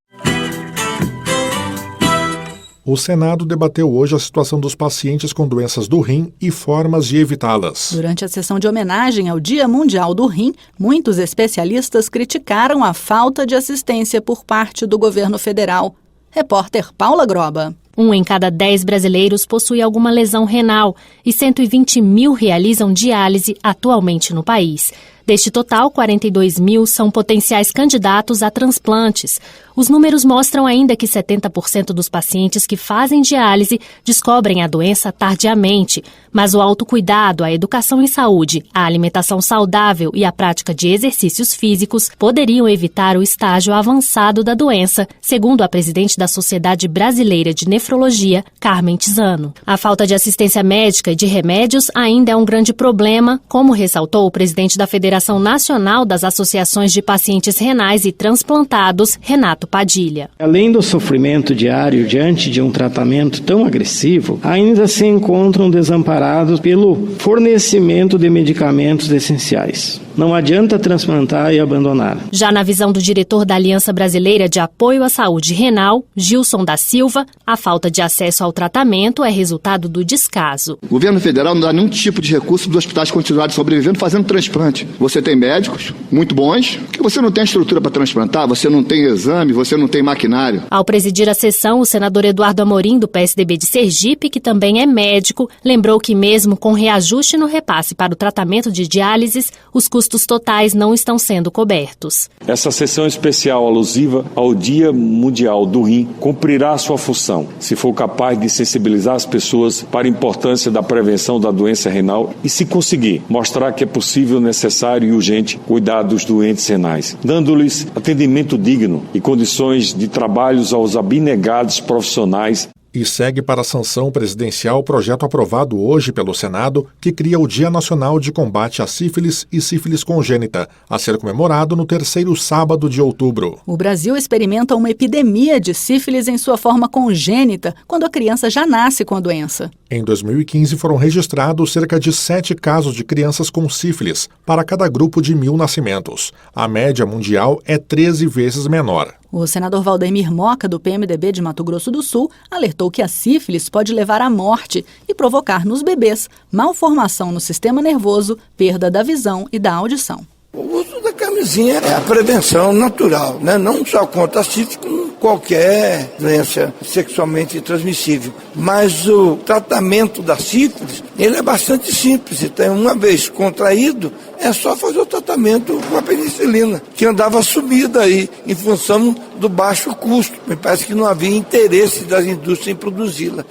O Senado debateu hoje a situação dos pacientes com doenças do rim e formas de evitá-las. Durante a sessão de homenagem ao Dia Mundial do Rim, muitos especialistas criticaram a falta de assistência por parte do governo federal. Repórter Paula Groba. 1 em cada 10 brasileiros possui alguma lesão renal e 120 mil realizam diálise atualmente no país. Deste total, 42 mil são potenciais candidatos a transplantes. Os números mostram ainda que 70% dos pacientes que fazem diálise descobrem a doença tardiamente, mas o autocuidado, a educação em saúde, a alimentação saudável e a prática de exercícios físicos poderiam evitar o estágio avançado da doença, segundo a presidente da Sociedade Brasileira de Nefrologia, Carmen Tizano. A falta de assistência médica e de remédios ainda é um grande problema, como ressaltou o presidente da Federação Nacional das Associações de Pacientes Renais e Transplantados, Renato Padilha. Além do sofrimento diário diante de um tratamento tão agressivo, ainda se encontram desamparados pelo fornecimento de medicamentos essenciais. Não adianta transplantar e abandonar. Já na visão do diretor da Aliança Brasileira de Apoio à Saúde Renal, Gilson da Silva, a falta de acesso ao tratamento é resultado do descaso. O governo federal não dá nenhum tipo de recurso para os hospitais continuarem sobrevivendo fazendo transplante. Você tem médicos muito bons, que você não tem estrutura para transplantar, você não tem exame, você não tem maquinário. Ao presidir a sessão, o senador Eduardo Amorim, do PSDB de Sergipe, que também é médico, lembrou que mesmo com reajuste no repasse para o tratamento de diálises, os custos totais não estão sendo cobertos. Essa sessão especial alusiva ao Dia Mundial do Rim cumprirá sua função, se for capaz de sensibilizar as pessoas para a importância da prevenção da doença renal e, se conseguir, mostrar que é possível, necessário e urgente cuidar dos doentes renais, dando-lhes atendimento digno e condições de trabalhos aos abnegados profissionais. E segue para a sanção presidencial o projeto aprovado hoje pelo Senado que cria o Dia Nacional de Combate à Sífilis e Sífilis Congênita, a ser comemorado no 3º sábado de outubro. O Brasil experimenta uma epidemia de sífilis em sua forma congênita, quando a criança já nasce com a doença. Em 2015 foram registrados cerca de 7 casos de crianças com sífilis para cada grupo de 1.000 nascimentos. A média mundial é 13 vezes menor. O senador Valdemir Moca, do PMDB de Mato Grosso do Sul, alertou que a sífilis pode levar à morte e provocar nos bebês malformação no sistema nervoso, perda da visão e da audição. O uso da camisinha é a prevenção natural, né? Não só contra a sífilis, como qualquer doença sexualmente transmissível. Mas o tratamento da sífilis, ele é bastante simples. Então, uma vez contraído, é só fazer o tratamento com a penicilina, que andava sumida aí, em função do baixo custo. Me parece que não havia interesse das indústrias em produzi-la.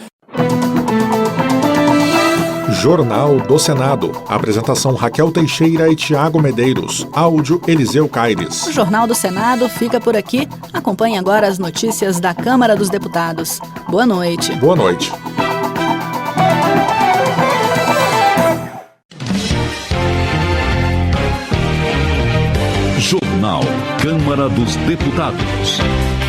Jornal do Senado. Apresentação Raquel Teixeira e Tiago Medeiros. Áudio Eliseu Caires. O Jornal do Senado fica por aqui. Acompanhe agora as notícias da Câmara dos Deputados. Boa noite. Boa noite. Jornal Câmara dos Deputados.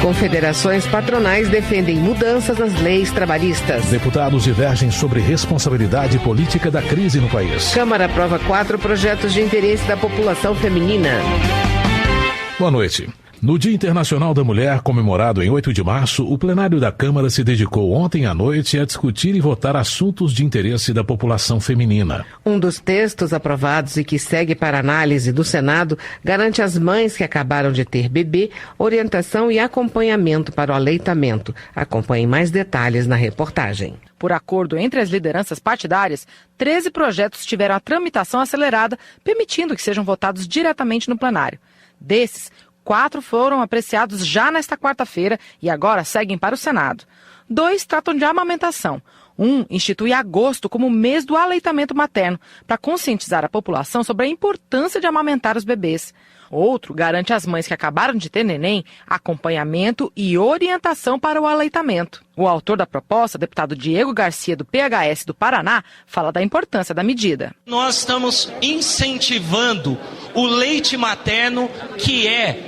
Confederações patronais defendem mudanças nas leis trabalhistas. Deputados divergem sobre responsabilidade política da crise no país. Câmara aprova 4 projetos de interesse da população feminina. Boa noite. No Dia Internacional da Mulher, comemorado em 8 de março, o plenário da Câmara se dedicou ontem à noite a discutir e votar assuntos de interesse da população feminina. Um dos textos aprovados e que segue para análise do Senado garante às mães que acabaram de ter bebê orientação e acompanhamento para o aleitamento. Acompanhe mais detalhes na reportagem. Por acordo entre as lideranças partidárias, 13 projetos tiveram a tramitação acelerada, permitindo que sejam votados diretamente no plenário. Desses, 4 foram apreciados já nesta quarta-feira e agora seguem para o Senado. 2 tratam de amamentação. Um institui agosto como mês do aleitamento materno, para conscientizar a população sobre a importância de amamentar os bebês. Outro garante às mães que acabaram de ter neném acompanhamento e orientação para o aleitamento. O autor da proposta, deputado Diego Garcia, do PHS do Paraná, fala da importância da medida. Nós estamos incentivando o leite materno, que é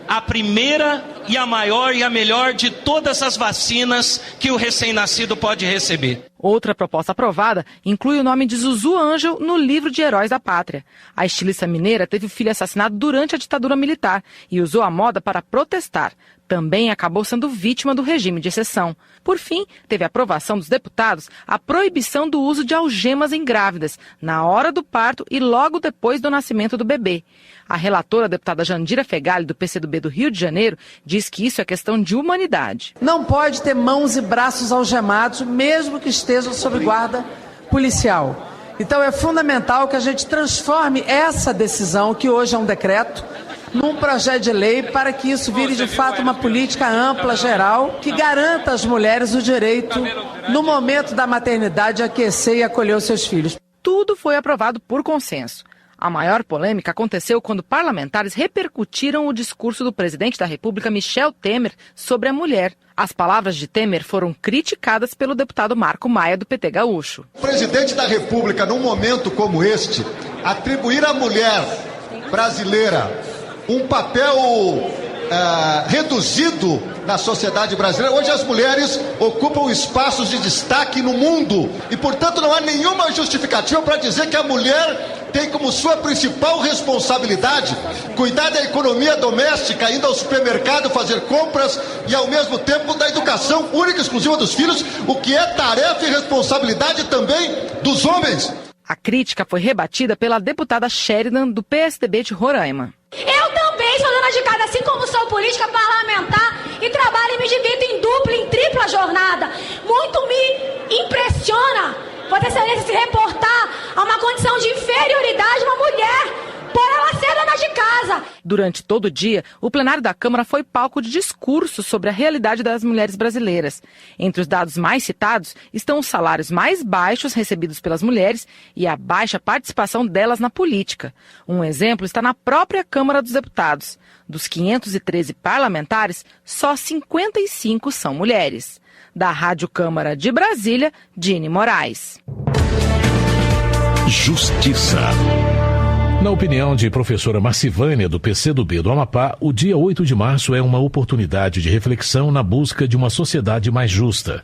a primeira e a maior e a melhor de todas as vacinas que o recém-nascido pode receber. Outra proposta aprovada inclui o nome de Zuzu Ângel no livro de Heróis da Pátria. A estilista mineira teve o filho assassinado durante a ditadura militar e usou a moda para protestar. Também acabou sendo vítima do regime de exceção. Por fim, teve a aprovação dos deputados a proibição do uso de algemas em grávidas, na hora do parto e logo depois do nascimento do bebê. A relatora, a deputada Jandira Fegali, do PCdoB do Rio de Janeiro, diz que isso é questão de humanidade. Não pode ter mãos e braços algemados, mesmo que estejam sob guarda policial. Então é fundamental que a gente transforme essa decisão, que hoje é um decreto, num projeto de lei para que isso vire de fato uma política ampla, geral, que garanta às mulheres o direito, no momento da maternidade, a aquecer e acolher os seus filhos. Tudo foi aprovado por consenso. A maior polêmica aconteceu quando parlamentares repercutiram o discurso do presidente da República, Michel Temer, sobre a mulher. As palavras de Temer foram criticadas pelo deputado Marco Maia, do PT gaúcho. O presidente da República, num momento como este, atribuir à mulher brasileira um papel reduzido na sociedade brasileira. Hoje as mulheres ocupam espaços de destaque no mundo e, portanto, não há nenhuma justificativa para dizer que a mulher tem como sua principal responsabilidade cuidar da economia doméstica, indo ao supermercado fazer compras e ao mesmo tempo da educação única e exclusiva dos filhos, o que é tarefa e responsabilidade também dos homens. A crítica foi rebatida pela deputada Sheridan, do PSDB de Roraima. Eu também sou dona de casa, assim como sou política parlamentar e trabalho e me divido em dupla, em tripla jornada. Muito me impressiona Vossa Excelência se reportar a uma condição de inferioridade de uma mulher por ela ser dona de casa. Durante todo o dia, o plenário da Câmara foi palco de discursos sobre a realidade das mulheres brasileiras. Entre os dados mais citados estão os salários mais baixos recebidos pelas mulheres e a baixa participação delas na política. Um exemplo está na própria Câmara dos Deputados. Dos 513 parlamentares, só 55 são mulheres. Da Rádio Câmara de Brasília, Dini Moraes. Justiça. Na opinião de professora Marcivânia, do PCdoB do Amapá, o dia 8 de março é uma oportunidade de reflexão na busca de uma sociedade mais justa.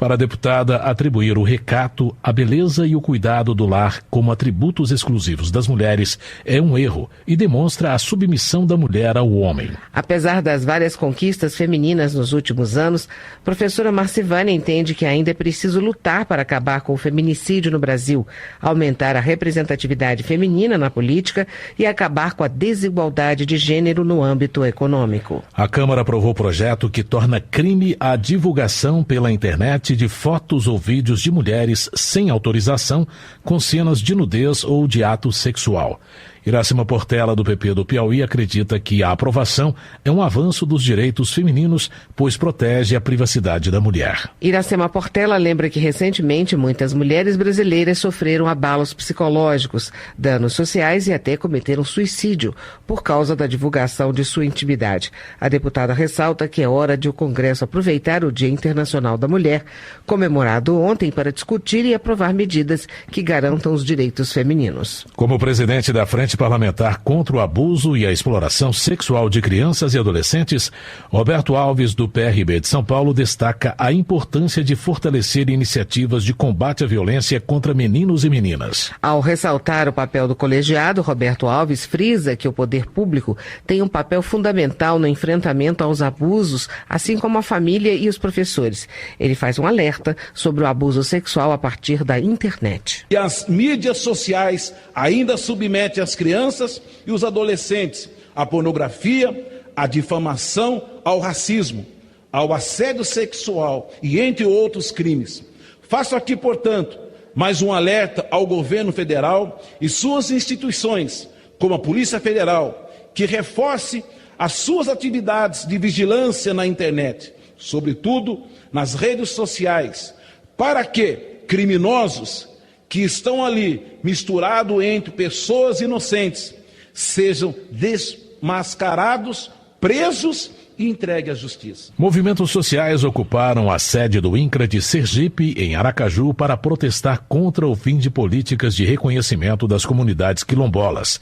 Para a deputada, atribuir o recato, a beleza e o cuidado do lar como atributos exclusivos das mulheres é um erro e demonstra a submissão da mulher ao homem. Apesar das várias conquistas femininas nos últimos anos, professora Marcivânia entende que ainda é preciso lutar para acabar com o feminicídio no Brasil, aumentar a representatividade feminina na política e acabar com a desigualdade de gênero no âmbito econômico. A Câmara aprovou o projeto que torna crime a divulgação pela internet de fotos ou vídeos de mulheres sem autorização com cenas de nudez ou de ato sexual. Iracema Portela, do PP do Piauí, acredita que a aprovação é um avanço dos direitos femininos, pois protege a privacidade da mulher. Iracema Portela lembra que recentemente muitas mulheres brasileiras sofreram abalos psicológicos, danos sociais e até cometeram suicídio por causa da divulgação de sua intimidade. A deputada ressalta que é hora de o Congresso aproveitar o Dia Internacional da Mulher, comemorado ontem, para discutir e aprovar medidas que garantam os direitos femininos. Como presidente da Frente Parlamentar contra o Abuso e a Exploração Sexual de Crianças e Adolescentes, Roberto Alves, do PRB de São Paulo, destaca a importância de fortalecer iniciativas de combate à violência contra meninos e meninas. Ao ressaltar o papel do colegiado, Roberto Alves frisa que o poder público tem um papel fundamental no enfrentamento aos abusos, assim como a família e os professores. Ele faz um alerta sobre o abuso sexual a partir da internet. E as mídias sociais ainda submetem as crianças e os adolescentes à pornografia, à difamação, ao racismo, ao assédio sexual e entre outros crimes. Faço aqui, portanto, mais um alerta ao governo federal e suas instituições, como a Polícia Federal, que reforce as suas atividades de vigilância na internet, sobretudo nas redes sociais, para que criminosos que estão ali misturados entre pessoas inocentes sejam desmascarados, presos e entregues à justiça. Movimentos sociais ocuparam a sede do INCRA de Sergipe, em Aracaju, para protestar contra o fim de políticas de reconhecimento das comunidades quilombolas.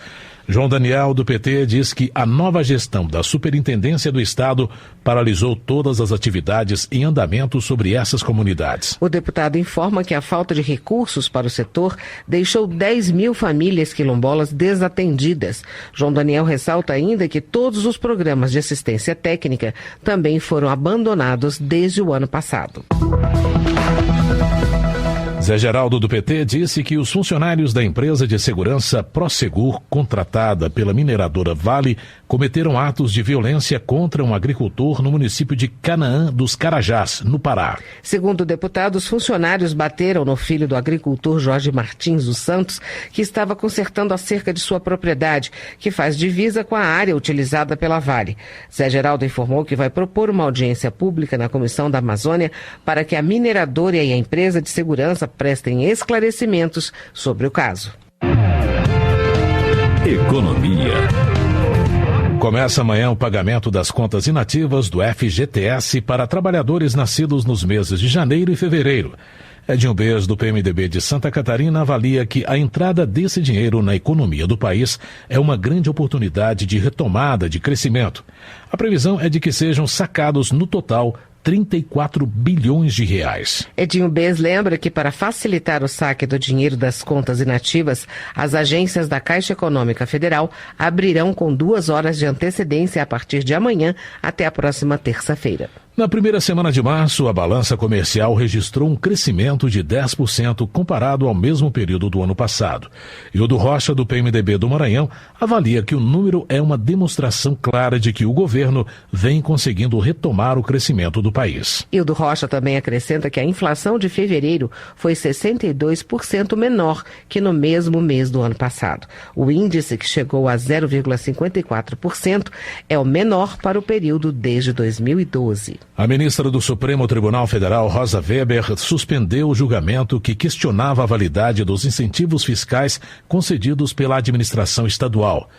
João Daniel, do PT, diz que a nova gestão da Superintendência do Estado paralisou todas as atividades em andamento sobre essas comunidades. O deputado informa que a falta de recursos para o setor deixou 10 mil famílias quilombolas desatendidas. João Daniel ressalta ainda que todos os programas de assistência técnica também foram abandonados desde o ano passado. Zé Geraldo, do PT, disse que os funcionários da empresa de segurança Prosegur, contratada pela mineradora Vale, cometeram atos de violência contra um agricultor no município de Canaã dos Carajás, no Pará. Segundo o deputado, os funcionários bateram no filho do agricultor Jorge Martins dos Santos, que estava consertando a cerca de sua propriedade, que faz divisa com a área utilizada pela Vale. Zé Geraldo informou que vai propor uma audiência pública na Comissão da Amazônia para que a mineradora e a empresa de segurança prestem esclarecimentos sobre o caso. Economia. Começa amanhã o pagamento das contas inativas do FGTS para trabalhadores nascidos nos meses de janeiro e fevereiro. Edinho Bez, do PMDB de Santa Catarina, avalia que a entrada desse dinheiro na economia do país é uma grande oportunidade de retomada de crescimento. A previsão é de que sejam sacados no total 34 bilhões de reais. Edinho Bez lembra que para facilitar o saque do dinheiro das contas inativas, as agências da Caixa Econômica Federal abrirão com 2 horas de antecedência a partir de amanhã até a próxima terça-feira. Na primeira semana de março, a balança comercial registrou um crescimento de 10% comparado ao mesmo período do ano passado. Hildo Rocha, do PMDB do Maranhão, avalia que o número é uma demonstração clara de que o governo vem conseguindo retomar o crescimento do país. Hildo Rocha também acrescenta que a inflação de fevereiro foi 62% menor que no mesmo mês do ano passado. O índice, que chegou a 0,54%, é o menor para o período desde 2012. A ministra do Supremo Tribunal Federal, Rosa Weber, suspendeu o julgamento que questionava a validade dos incentivos fiscais concedidos pela administração estadual.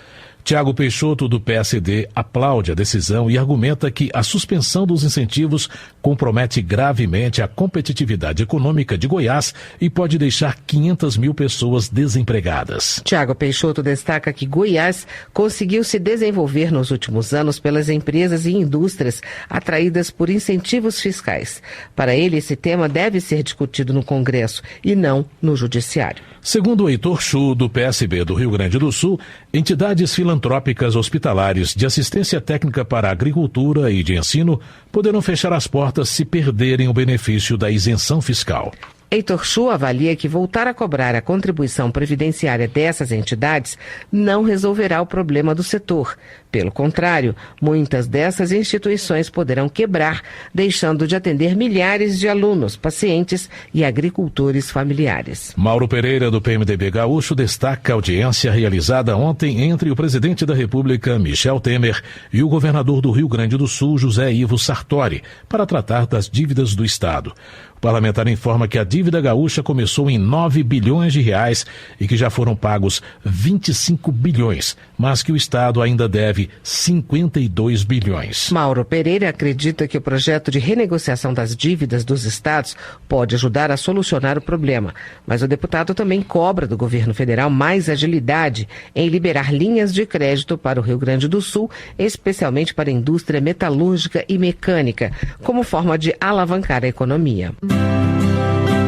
Tiago Peixoto, do PSD, aplaude a decisão e argumenta que a suspensão dos incentivos compromete gravemente a competitividade econômica de Goiás e pode deixar 500 mil pessoas desempregadas. Tiago Peixoto destaca que Goiás conseguiu se desenvolver nos últimos anos pelas empresas e indústrias atraídas por incentivos fiscais. Para ele, esse tema deve ser discutido no Congresso e não no Judiciário. Segundo Heitor Chu, do PSB do Rio Grande do Sul, entidades filantrópicas hospitalares de assistência técnica para a agricultura e de ensino poderão fechar as portas se perderem o benefício da isenção fiscal. Heitor Chu avalia que voltar a cobrar a contribuição previdenciária dessas entidades não resolverá o problema do setor. Pelo contrário, muitas dessas instituições poderão quebrar, deixando de atender milhares de alunos, pacientes e agricultores familiares. Mauro Pereira, do PMDB gaúcho, destaca a audiência realizada ontem entre o presidente da República, Michel Temer, e o governador do Rio Grande do Sul, José Ivo Sartori, para tratar das dívidas do Estado. O parlamentar informa que a dívida gaúcha começou em 9 bilhões de reais e que já foram pagos 25 bilhões, mas que o Estado ainda deve 52 bilhões. Mauro Pereira acredita que o projeto de renegociação das dívidas dos estados pode ajudar a solucionar o problema, mas o deputado também cobra do governo federal mais agilidade em liberar linhas de crédito para o Rio Grande do Sul, especialmente para a indústria metalúrgica e mecânica, como forma de alavancar a economia.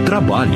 Trabalho.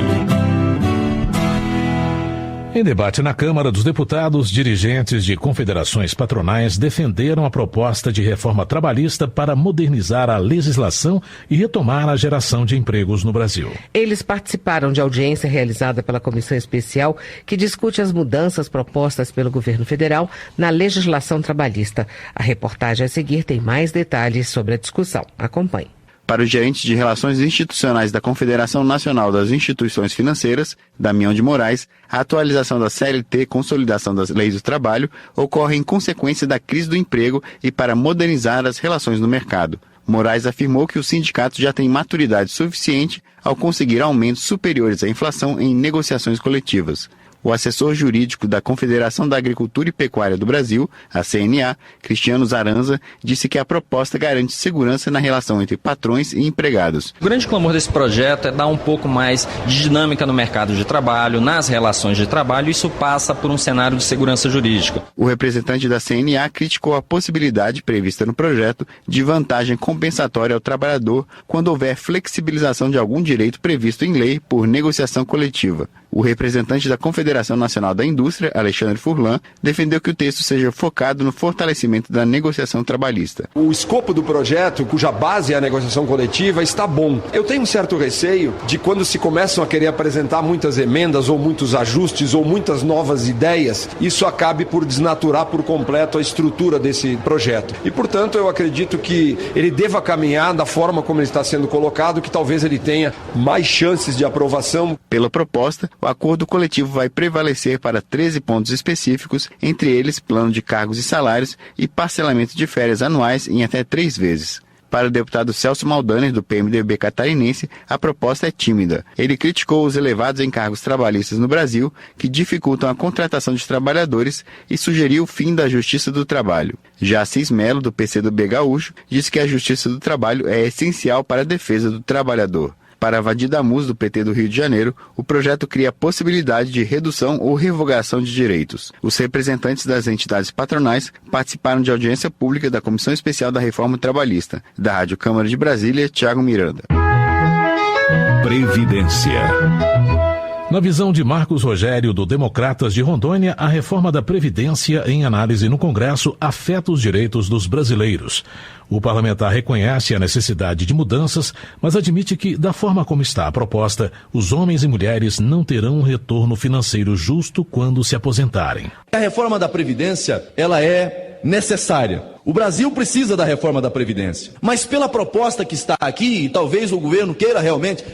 Em debate na Câmara dos Deputados, dirigentes de confederações patronais defenderam a proposta de reforma trabalhista para modernizar a legislação e retomar a geração de empregos no Brasil. Eles participaram de audiência realizada pela Comissão Especial que discute as mudanças propostas pelo governo federal na legislação trabalhista. A reportagem a seguir tem mais detalhes sobre a discussão. Acompanhe. Para o gerente de Relações Institucionais da Confederação Nacional das Instituições Financeiras, Damião de Moraes, a atualização da CLT e consolidação das leis do trabalho ocorre em consequência da crise do emprego e para modernizar as relações no mercado. Moraes afirmou que os sindicatos já têm maturidade suficiente ao conseguir aumentos superiores à inflação em negociações coletivas. O assessor jurídico da Confederação da Agricultura e Pecuária do Brasil, a CNA, Cristiano Zaranza, disse que a proposta garante segurança na relação entre patrões e empregados. O grande clamor desse projeto é dar um pouco mais de dinâmica no mercado de trabalho, nas relações de trabalho, e isso passa por um cenário de segurança jurídica. O representante da CNA criticou a possibilidade prevista no projeto de vantagem compensatória ao trabalhador quando houver flexibilização de algum direito previsto em lei por negociação coletiva. O representante da Confederação Nacional da Indústria, Alexandre Furlan, defendeu que o texto seja focado no fortalecimento da negociação trabalhista. O escopo do projeto, cuja base é a negociação coletiva, está bom. Eu tenho um certo receio de quando se começam a querer apresentar muitas emendas ou muitos ajustes ou muitas novas ideias, isso acabe por desnaturar por completo a estrutura desse projeto. E, portanto, eu acredito que ele deva caminhar da forma como ele está sendo colocado, que talvez ele tenha mais chances de aprovação. Pela proposta, o acordo coletivo vai prevalecer para 13 pontos específicos, entre eles plano de cargos e salários e parcelamento de férias anuais em até 3 vezes. Para o deputado Celso Maldaner, do PMDB catarinense, a proposta é tímida. Ele criticou os elevados encargos trabalhistas no Brasil, que dificultam a contratação de trabalhadores, e sugeriu o fim da Justiça do Trabalho. Já Assis Melo, do PCdoB gaúcho, disse que a Justiça do Trabalho é essencial para a defesa do trabalhador. Para Vadir Damus, do PT do Rio de Janeiro, o projeto cria a possibilidade de redução ou revogação de direitos. Os representantes das entidades patronais participaram de audiência pública da Comissão Especial da Reforma Trabalhista. Da Rádio Câmara de Brasília, Tiago Miranda. Previdência. Na visão de Marcos Rogério, do Democratas de Rondônia, a reforma da Previdência em análise no Congresso afeta os direitos dos brasileiros. O parlamentar reconhece a necessidade de mudanças, mas admite que, da forma como está a proposta, os homens e mulheres não terão um retorno financeiro justo quando se aposentarem. A reforma da Previdência, ela é necessária. O Brasil precisa da reforma da Previdência. Mas pela proposta que está aqui, e talvez o governo queira realmente,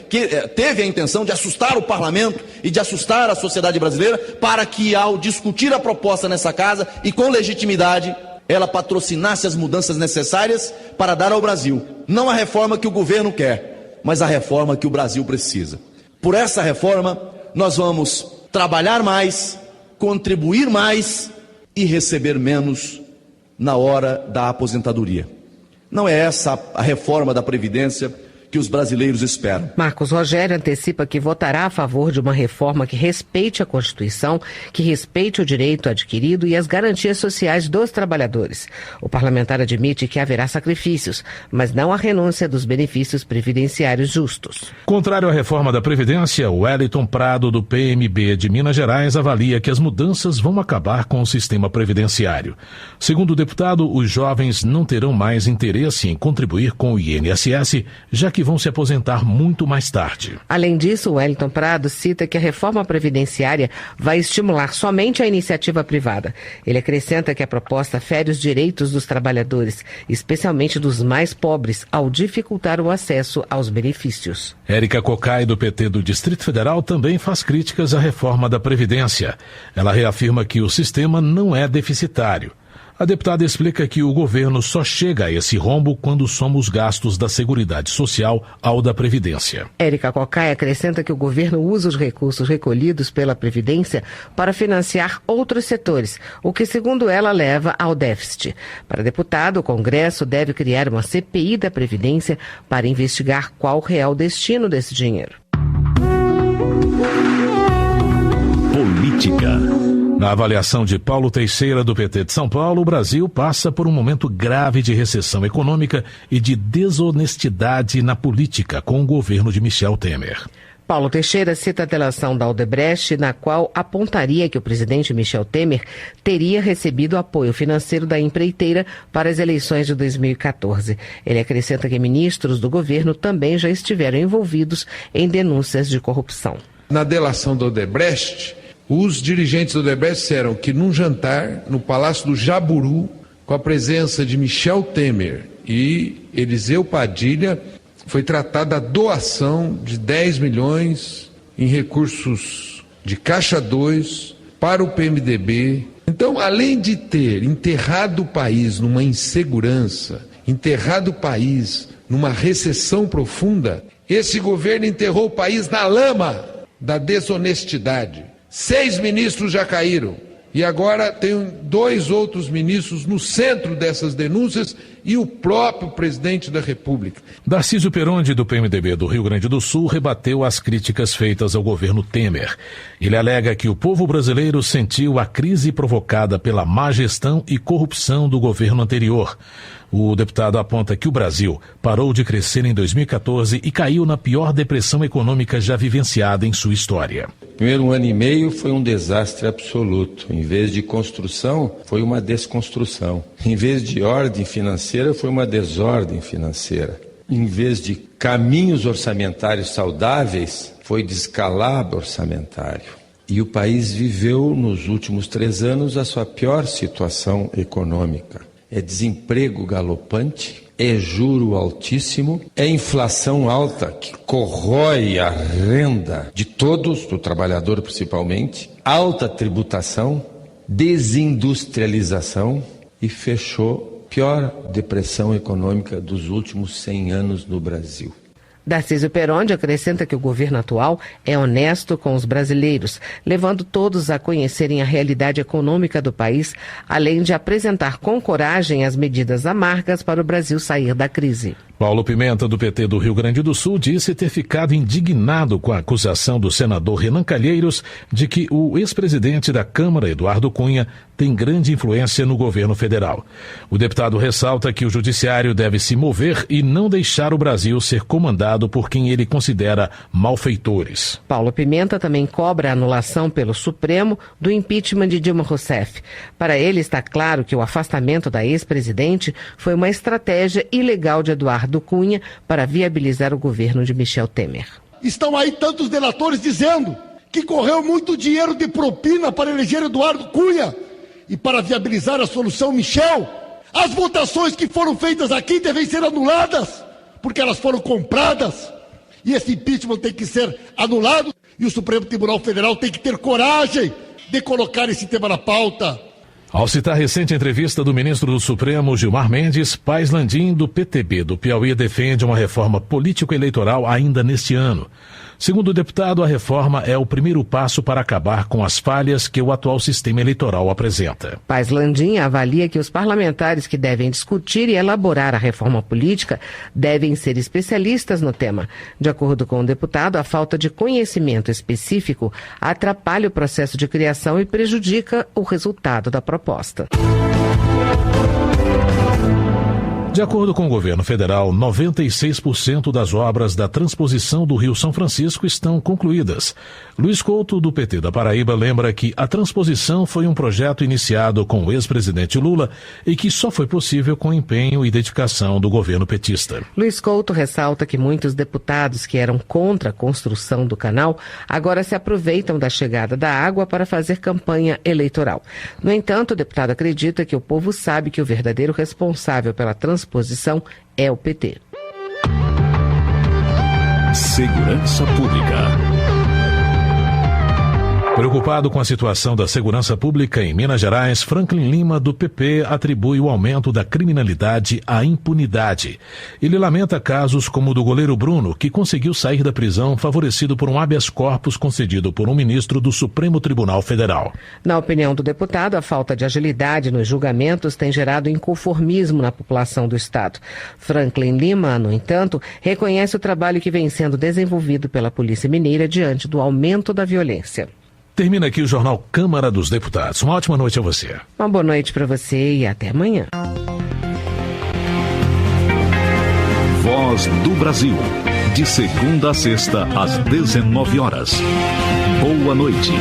teve a intenção de assustar o parlamento e de assustar a sociedade brasileira, para que ao discutir a proposta nessa casa e com legitimidade, ela patrocinasse as mudanças necessárias para dar ao Brasil, não a reforma que o governo quer, mas a reforma que o Brasil precisa. Por essa reforma, nós vamos trabalhar mais, contribuir mais e receber menos na hora da aposentadoria. Não é essa a reforma da Previdência que os brasileiros esperam. Marcos Rogério antecipa que votará a favor de uma reforma que respeite a Constituição, que respeite o direito adquirido e as garantias sociais dos trabalhadores. O parlamentar admite que haverá sacrifícios, mas não a renúncia dos benefícios previdenciários justos. Contrário à reforma da Previdência, Wellington Prado, do PMB de Minas Gerais, avalia que as mudanças vão acabar com o sistema previdenciário. Segundo o deputado, os jovens não terão mais interesse em contribuir com o INSS, já que vão se aposentar muito mais tarde. Além disso, Wellington Prado cita que a reforma previdenciária vai estimular somente a iniciativa privada. Ele acrescenta que a proposta fere os direitos dos trabalhadores, especialmente dos mais pobres, ao dificultar o acesso aos benefícios. Érica Cocai, do PT do Distrito Federal, também faz críticas à reforma da Previdência. Ela reafirma que o sistema não é deficitário. A deputada explica que o governo só chega a esse rombo quando soma os gastos da Seguridade Social ao da Previdência. Érica Cocai acrescenta que o governo usa os recursos recolhidos pela Previdência para financiar outros setores, o que, segundo ela, leva ao déficit. Para a deputada, o Congresso deve criar uma CPI da Previdência para investigar qual o real destino desse dinheiro. Política. Na avaliação de Paulo Teixeira, do PT de São Paulo, o Brasil passa por um momento grave de recessão econômica e de desonestidade na política com o governo de Michel Temer. Paulo Teixeira cita a delação da Odebrecht, na qual apontaria que o presidente Michel Temer teria recebido apoio financeiro da empreiteira para as eleições de 2014. Ele acrescenta que ministros do governo também já estiveram envolvidos em denúncias de corrupção. Na delação da Odebrecht, os dirigentes do Odebrecht disseram que num jantar no Palácio do Jaburu, com a presença de Michel Temer e Eliseu Padilha, foi tratada a doação de 10 milhões em recursos de Caixa 2 para o PMDB. Então, além de ter enterrado o país numa insegurança, enterrado o país numa recessão profunda, esse governo enterrou o país na lama da desonestidade. 6 ministros já caíram e agora tem 2 outros ministros no centro dessas denúncias e o próprio presidente da República. Darcísio Peronde, do PMDB do Rio Grande do Sul, rebateu as críticas feitas ao governo Temer. Ele alega que o povo brasileiro sentiu a crise provocada pela má gestão e corrupção do governo anterior. O deputado aponta que o Brasil parou de crescer em 2014 e caiu na pior depressão econômica já vivenciada em sua história. O primeiro ano e meio foi um desastre absoluto. Em vez de construção, foi uma desconstrução. Em vez de ordem financeira, foi uma desordem financeira. Em vez de caminhos orçamentários saudáveis, foi descalabro orçamentário. E o país viveu, nos últimos 3 anos, a sua pior situação econômica. É desemprego galopante, é juro altíssimo, é inflação alta que corrói a renda de todos, do trabalhador principalmente, alta tributação, desindustrialização e fechou a pior depressão econômica dos últimos 100 anos no Brasil. Darcísio Peronde acrescenta que o governo atual é honesto com os brasileiros, levando todos a conhecerem a realidade econômica do país, além de apresentar com coragem as medidas amargas para o Brasil sair da crise. Paulo Pimenta, do PT do Rio Grande do Sul, disse ter ficado indignado com a acusação do senador Renan Calheiros de que o ex-presidente da Câmara, Eduardo Cunha, tem grande influência no governo federal. O deputado ressalta que o judiciário deve se mover e não deixar o Brasil ser comandado por quem ele considera malfeitores. Paulo Pimenta também cobra a anulação pelo Supremo do impeachment de Dilma Rousseff. Para ele, está claro que o afastamento da ex-presidente foi uma estratégia ilegal de Eduardo Cunha para viabilizar o governo de Michel Temer. Estão aí tantos delatores dizendo que correu muito dinheiro de propina para eleger Eduardo Cunha e para viabilizar a solução Michel. As votações que foram feitas aqui devem ser anuladas, porque elas foram compradas. E esse impeachment tem que ser anulado e o Supremo Tribunal Federal tem que ter coragem de colocar esse tema na pauta. Ao citar recente entrevista do ministro do Supremo, Gilmar Mendes, Paz Landim, do PTB do Piauí, defende uma reforma político-eleitoral ainda neste ano. Segundo o deputado, a reforma é o primeiro passo para acabar com as falhas que o atual sistema eleitoral apresenta. Paz Landim avalia que os parlamentares que devem discutir e elaborar a reforma política devem ser especialistas no tema. De acordo com o deputado, a falta de conhecimento específico atrapalha o processo de criação e prejudica o resultado da proposta. De acordo com o governo federal, 96% das obras da transposição do Rio São Francisco estão concluídas. Luiz Couto, do PT da Paraíba, lembra que a transposição foi um projeto iniciado com o ex-presidente Lula e que só foi possível com empenho e dedicação do governo petista. Luiz Couto ressalta que muitos deputados que eram contra a construção do canal agora se aproveitam da chegada da água para fazer campanha eleitoral. No entanto, o deputado acredita que o povo sabe que o verdadeiro responsável pela transposição é o PT. Segurança Pública. Preocupado com a situação da segurança pública em Minas Gerais, Franklin Lima, do PP, atribui o aumento da criminalidade à impunidade. Ele lamenta casos como o do goleiro Bruno, que conseguiu sair da prisão favorecido por um habeas corpus concedido por um ministro do Supremo Tribunal Federal. Na opinião do deputado, a falta de agilidade nos julgamentos tem gerado inconformismo na população do Estado. Franklin Lima, no entanto, reconhece o trabalho que vem sendo desenvolvido pela Polícia Mineira diante do aumento da violência. Termina aqui o Jornal Câmara dos Deputados. Uma ótima noite a você. Uma boa noite para você e até amanhã. Voz do Brasil. De segunda a sexta, às 19 horas. Boa noite.